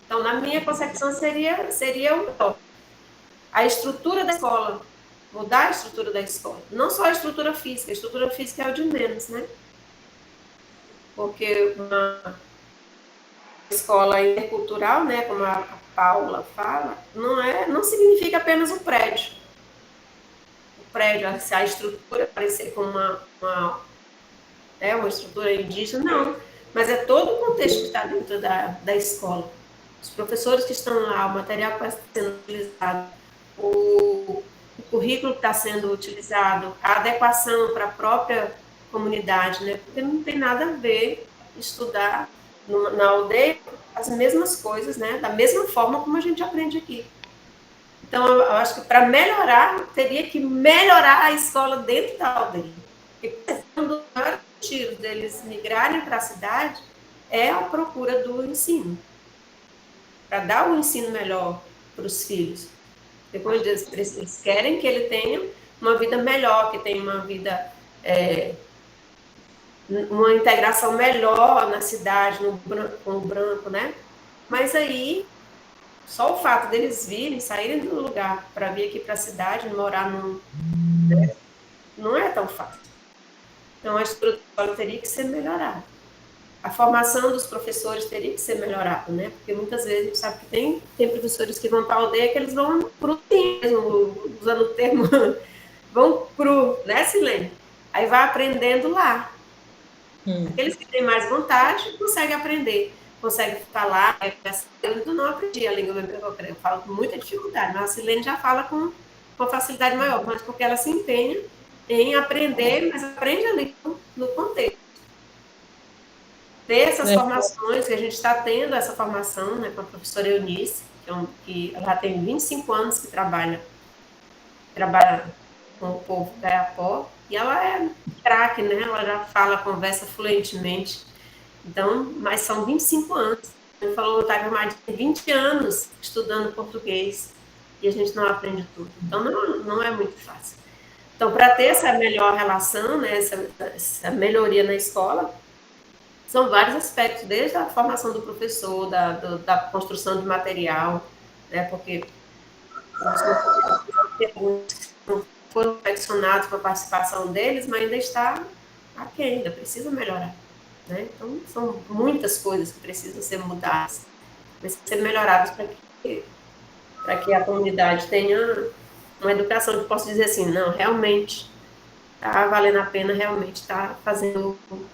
Então, na minha concepção, seria o melhor. A estrutura da escola, mudar a estrutura da escola. Não só a estrutura física é o de menos, né? Porque uma escola intercultural, né, como a Paula fala, não significa apenas o prédio. O prédio, a estrutura parecer como uma estrutura indígena, não. Mas é todo o contexto que está dentro da escola. Os professores que estão lá, o material que está sendo utilizado, o currículo que está sendo utilizado, a adequação para a própria comunidade, né? Porque não tem nada a ver estudar na aldeia as mesmas coisas, né? Da mesma forma como a gente aprende aqui. Então, eu acho que para melhorar, teria que melhorar a escola dentro da aldeia. E um dos maiores motivos deles migrarem para a cidade é a procura do ensino. Para dar um ensino melhor para os filhos. Depois eles querem que ele tenha uma vida melhor, que tenha uma vida, uma integração melhor na cidade, com o branco, né? Mas aí, só o fato deles virem, saírem do lugar para vir aqui para a cidade, morar né, não é tão fácil. Então, a estrutura teria que ser melhorada. A formação dos professores teria que ser melhorada, né? Porque muitas vezes a gente sabe que tem professores que vão para a aldeia que eles vão pro mesmo, usando o termo, vão pro, né, Silene? Aí vai aprendendo lá. Aqueles que têm mais vontade conseguem aprender, conseguem falar. Eu ainda não aprendi a língua eu falo com muita dificuldade, mas a Silene já fala com facilidade maior, mas porque ela se empenha em aprender, mas aprende a língua no contexto. Ter essas formações, que a gente está tendo essa formação, né, com a professora Eunice, que ela tem 25 anos que trabalha com o povo da Iapó, e ela é craque, né, ela já fala, conversa fluentemente, então, mas são 25 anos. Ele falou, Otávio Amado, tem 20 anos estudando português, e a gente não aprende tudo, então não é muito fácil. Então, para ter essa melhor relação, né, essa melhoria na escola, são vários aspectos, desde a formação do professor, da construção de material, né, porque não foram selecionados para a participação deles, mas ainda está aquém, ainda precisa melhorar. Né? Então, são muitas coisas que precisam ser mudadas, precisam ser melhoradas para que a comunidade tenha uma educação que possa dizer assim, não, realmente está valendo a pena, realmente está fazendo o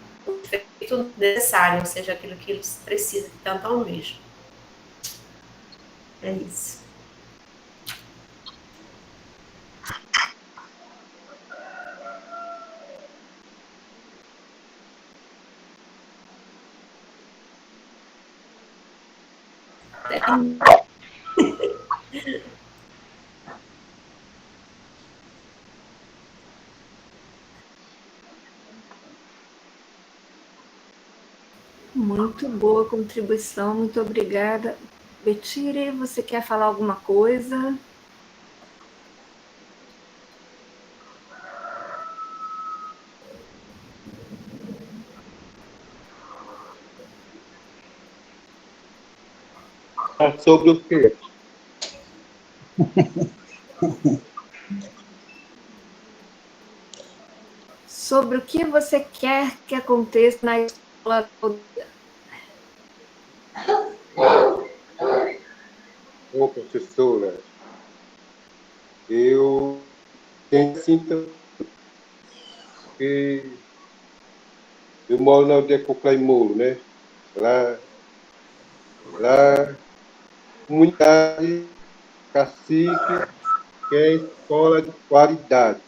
feito necessário, ou seja, aquilo que eles precisam, que tanto almejam. É isso. Muito boa contribuição, muito obrigada. Betire, você quer falar alguma coisa? Sobre o quê? Sobre o que você quer que aconteça na escola. Ô, professora, eu tenho sinto que eu moro na aldeia Coclaimolo, né? Lá, comunidade cacique quer escola de qualidade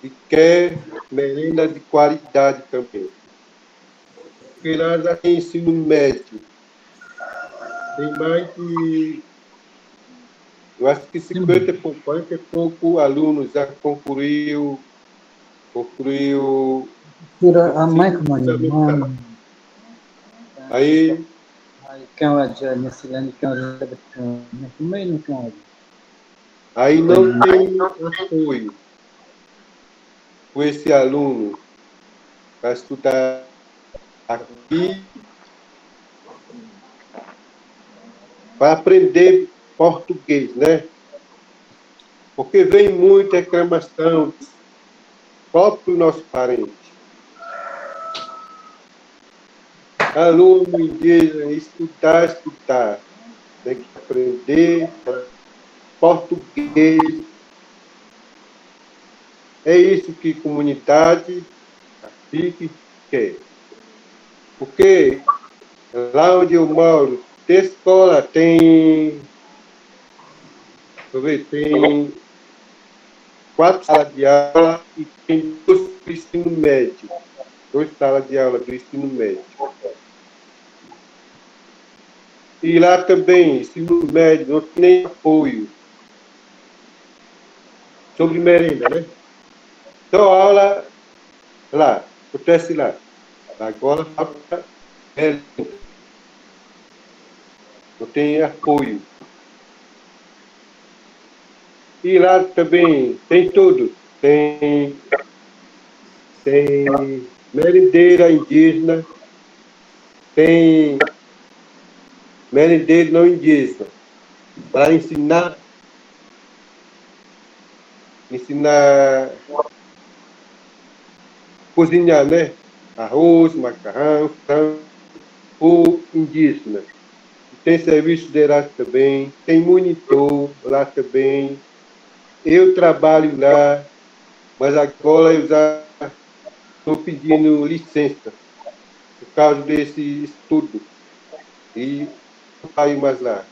e quer merenda de qualidade também. Porque lá já tem ensino médio. Tem mais de, eu acho que 40 e pouco alunos já concluiu a mãe como aí aí não tem apoio com esse aluno para estudar aqui, para aprender português, né? Porque vem muita reclamação do próprio nosso parente. Aluno indígena, estudar, tem que aprender português. É isso que a comunidade aqui quer. Porque lá onde eu moro, tem escola, tem 4 salas de aula e tem 2 do ensino médio. 2 salas de aula do ensino médio. E lá também, ensino médio, não tem nem apoio sobre merenda, né? Então, a aula lá, acontece lá. Agora falta merenda. Não tem apoio. E lá também tem tudo. Tem merendeira indígena, tem merendeiro não indígena, para ensinar cozinhar, né? Arroz, macarrão, frango, o indígena. Tem serviço de lá também, tem monitor lá também. Eu trabalho lá, mas agora eu já estou pedindo licença por causa desse estudo. E não saio mais lá.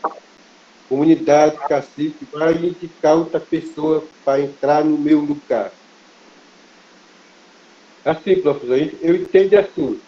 Comunidade, cacique, vai indicar outra pessoa para entrar no meu lugar. Assim, professor, eu entendo assim.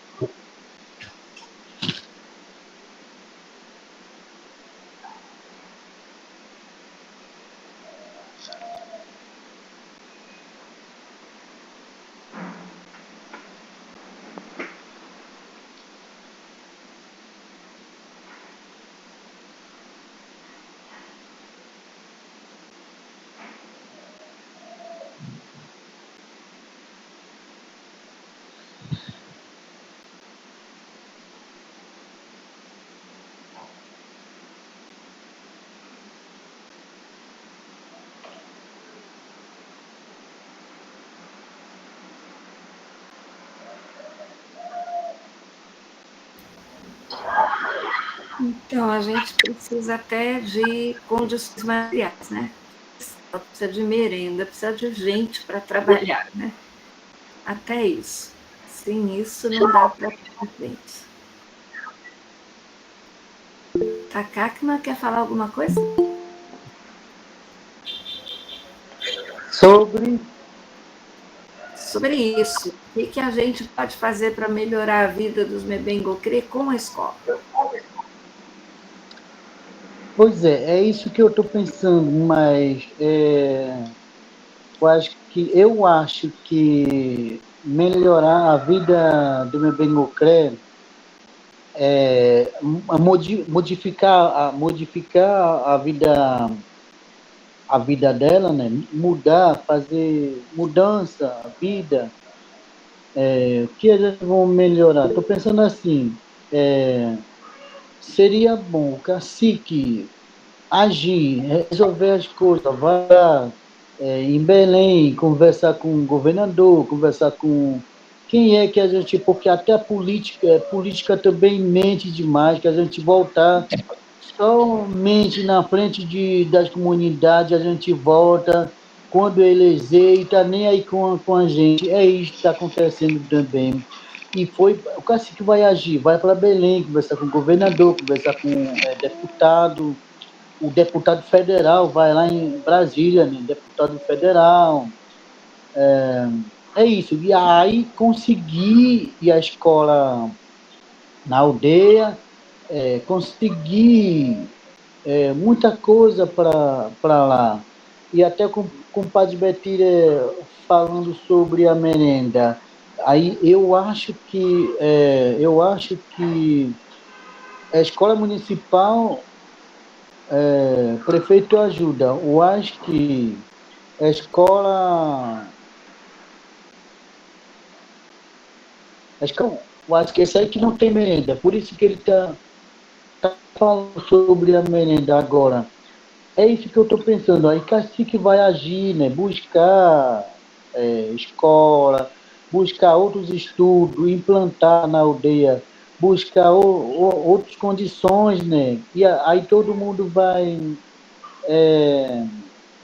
Então, a gente precisa até de condições materiais, né? Precisa de merenda, precisa de gente para trabalhar, né? Até isso. Sem isso, não dá para ir para frente. Takakma, quer falar alguma coisa? Sobre isso. O que a gente pode fazer para melhorar a vida dos Mebengocrê com a escola? Pois é isso que eu estou pensando, mas eu acho que melhorar a vida do Mebengocré modificar a vida dela, né? Fazer mudança, a vida, que eles vão melhorar. Estou pensando assim, seria bom o cacique agir, resolver as coisas, vai lá em Belém, conversar com o governador, conversar com quem é que a gente, porque até a política também mente demais, que a gente voltar somente na frente das comunidades, a gente volta quando eleger e está nem aí com a gente. É isso que está acontecendo também. E o cacique vai agir, vai para Belém, conversar com o governador, conversar com deputado, o deputado federal vai lá em Brasília, né? Deputado federal. É isso. E aí conseguir ir à escola na aldeia, conseguir muita coisa para lá. E até com o padre Betira falando sobre a merenda. Aí eu acho que a escola municipal, prefeito ajuda. Eu acho que a escola. Eu acho que esse aí que não tem merenda. Por isso que ele está falando sobre a merenda agora. É isso que eu estou pensando. Aí cacique vai agir, né? Buscar escola, buscar outros estudos, implantar na aldeia, buscar outras condições, né? E aí todo mundo vai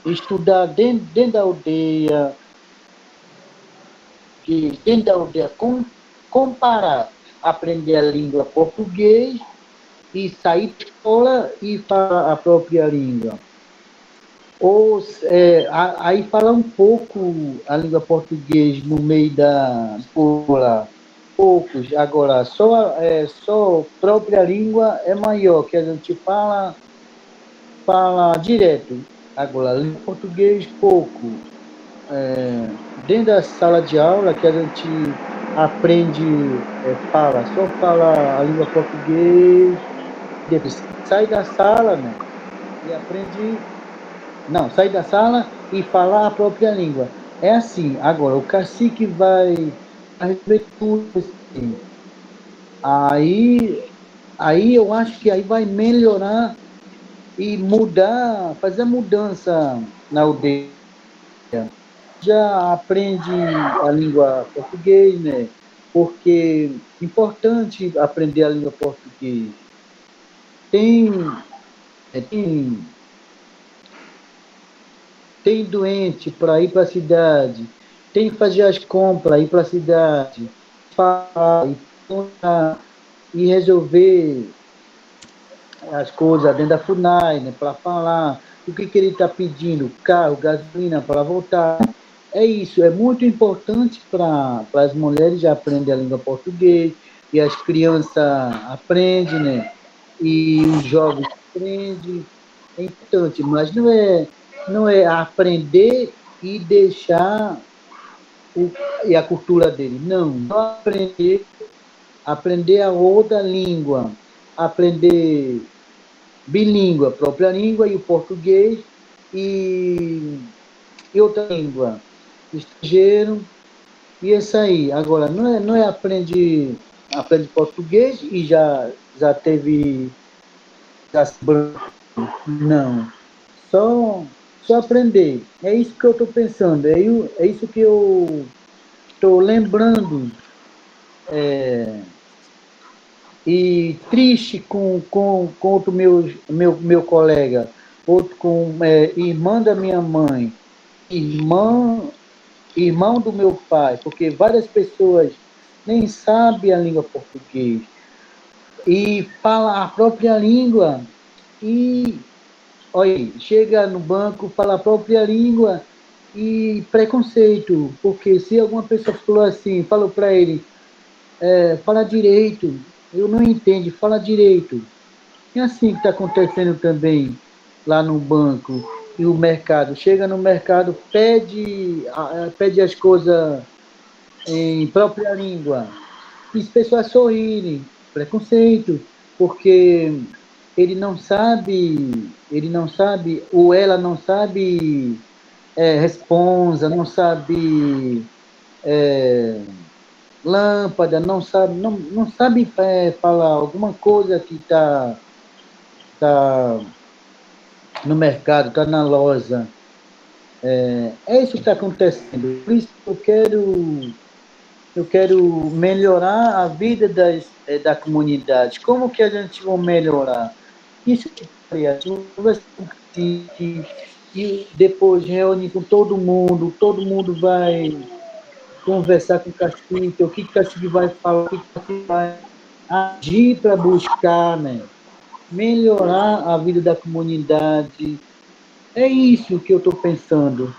estudar dentro da aldeia, comparar, aprender a língua portuguesa e sair da escola e falar a própria língua. Ou aí falar um pouco a língua portuguesa no meio da escola, poucos. Agora, só própria língua é maior, que a gente fala direto. Agora, língua português, pouco. Dentro da sala de aula, que a gente aprende, só fala a língua português, depois sai da sala, né? E aprende. Não, sai da sala e falar a própria língua. É assim. Agora, o cacique vai resolver tudo assim. Aí eu acho que aí vai melhorar e mudar, fazer a mudança na aldeia. Já aprende a língua português, né? Porque é importante aprender a língua português. Tem, tem, tem doente para ir para a cidade, tem que fazer as compras, ir para a cidade, falar e resolver as coisas dentro da FUNAI, né, para falar o que ele está pedindo, carro, gasolina para voltar. É isso, é muito importante para as mulheres já aprender a língua portuguesa, e as crianças aprendem, né? E os jovens aprendem. É importante, mas não é aprender e deixar e a cultura dele. Não aprender a outra língua, aprender bilíngue, a própria língua e o português e outra língua, estrangeiro, e isso aí. Agora, não é aprende português e já teve, já se branco, não. Só aprender. É isso que eu estou pensando, é isso que eu estou lembrando. E triste com outro meu colega, outro com irmã da minha mãe, irmã, irmão do meu pai, porque várias pessoas nem sabem a língua portuguesa e fala a própria língua e, olha, chega no banco, fala a própria língua e preconceito, porque se alguma pessoa falou para ele, fala direito, eu não entendo, fala direito. E assim que está acontecendo também lá no banco e o mercado. Chega no mercado, pede as coisas em própria língua. E as pessoas sorrirem, preconceito, porque ele não sabe, ou ela não sabe responsa, não sabe lâmpada, não sabe falar alguma coisa que tá no mercado, está na loja. É isso que está acontecendo. Por isso que eu quero melhorar a vida da comunidade. Como que a gente vai melhorar? Isso que e depois reúne com todo mundo vai conversar com o cacique, o que o cacique vai falar, o que o cacique vai agir para buscar, né? Melhorar a vida da comunidade. É isso que eu estou pensando,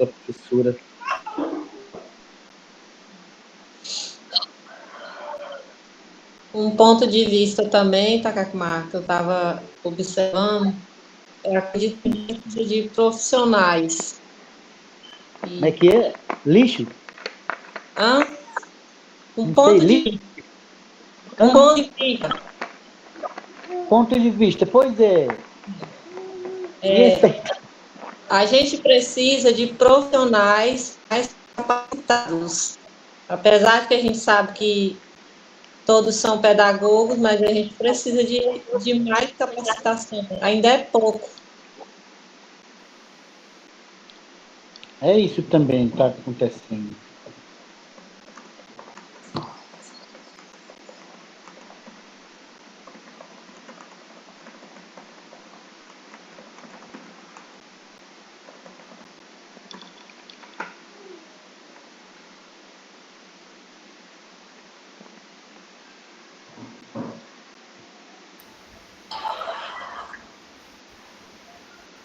a professora. Um ponto de vista também, Takakuma, que eu estava observando, é a quantidade de profissionais. Como é que é? Lixo? Hã? Um Não sei, ponto lixo? de um ponto de vista. Ponto de vista, pois é. E esse aí? A gente precisa de profissionais mais capacitados. Apesar de que a gente sabe que todos são pedagogos, mas a gente precisa de mais capacitação. Ainda é pouco. É isso também que está acontecendo.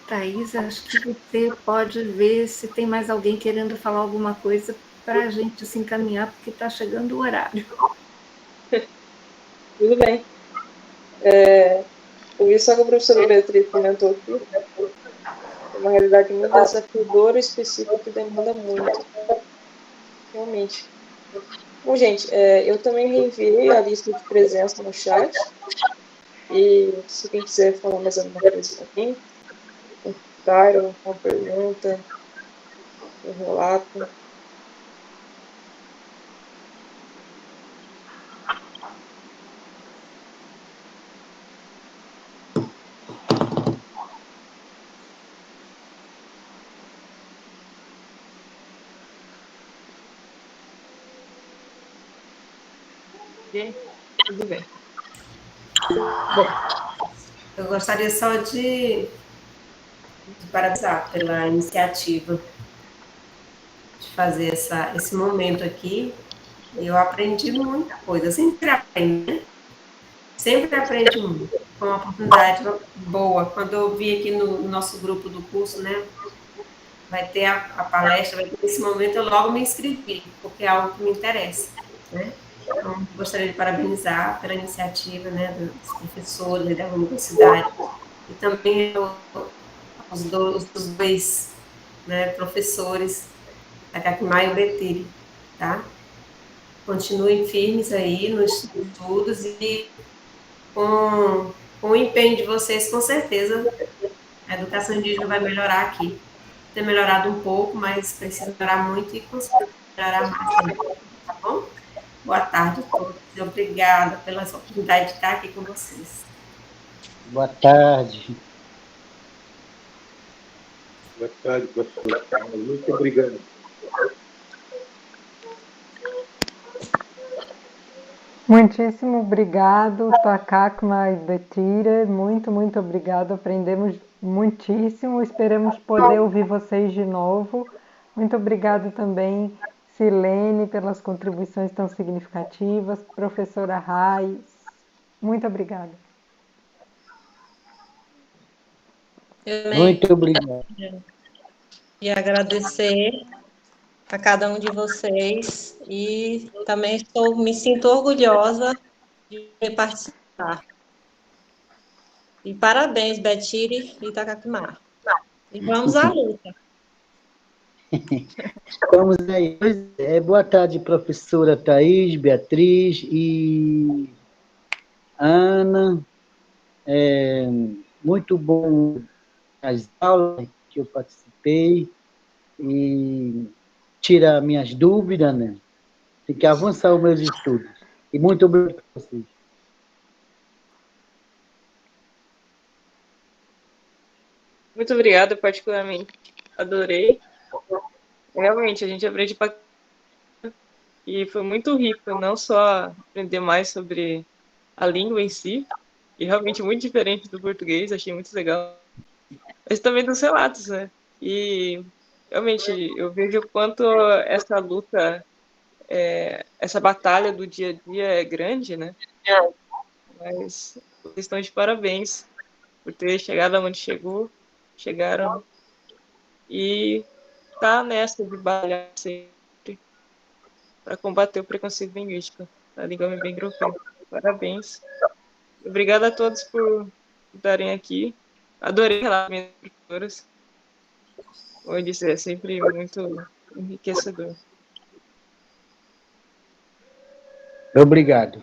Thaís, acho que você pode ver se tem mais alguém querendo falar alguma coisa para a gente se encaminhar, porque está chegando o horário. Tudo bem. Isso que a professora Beatriz comentou aqui é uma realidade muito desafiadora e específica que demanda muito, realmente. Bom, gente, eu também reenviei a lista de presença no chat. E se quem quiser falar mais alguma coisa também, um comentário, uma pergunta, um relato. Tudo bem. Bom, eu gostaria só de parabenizar pela iniciativa de fazer esse momento aqui. Eu aprendi muita coisa, sempre aprendo, né? Sempre aprende muito. Foi uma oportunidade boa. Quando eu vi aqui no nosso grupo do curso, né, vai ter a palestra, vai ter esse momento, eu logo me inscrevi, porque é algo que me interessa, né? Então, gostaria de parabenizar pela iniciativa, né, dos professores da universidade e também os dois, né, professores, a Cacimar e o Betiri, tá? Continuem firmes aí nos estudos e com o empenho de vocês, com certeza, a educação indígena vai melhorar aqui. Tem melhorado um pouco, mas precisa melhorar muito e com certeza melhorar mais também, tá bom? Boa tarde a todos. Obrigada pela oportunidade de estar aqui com vocês. Boa tarde. Boa tarde, professor. Muito obrigado. Muitíssimo obrigado, Takakma e Betira. Muito, muito obrigado. Aprendemos muitíssimo. Esperamos poder ouvir vocês de novo. Muito obrigado também, Silene, pelas contribuições tão significativas. Professora Raiz, muito obrigada. Eu também Muito obrigado. e agradecer a cada um de vocês e também me sinto orgulhosa de participar. E parabéns, Betire e Takakmar. E vamos à luta. Vamos aí. Boa tarde, professora Thaís, Beatriz e Ana. Muito bom as aulas que eu participei e tira minhas dúvidas, né? Tem que avançar os meus estudos. E muito obrigado a vocês. Muito obrigada, particularmente. Adorei. Realmente, a gente aprende pra... E foi muito rico, não só aprender mais sobre a língua em si, e realmente muito diferente do português, achei muito legal, mas também dos relatos, né? E realmente eu vejo o quanto essa luta, essa batalha do dia a dia é grande, né? Mas vocês estão de parabéns por ter chegado onde chegaram e tá nessa de batalhar sempre para combater o preconceito linguístico da língua bem-grofê. Parabéns. Obrigada a todos por estarem aqui. Adorei relatar minhas professoras. Como eu disse, é sempre muito enriquecedor. Obrigado.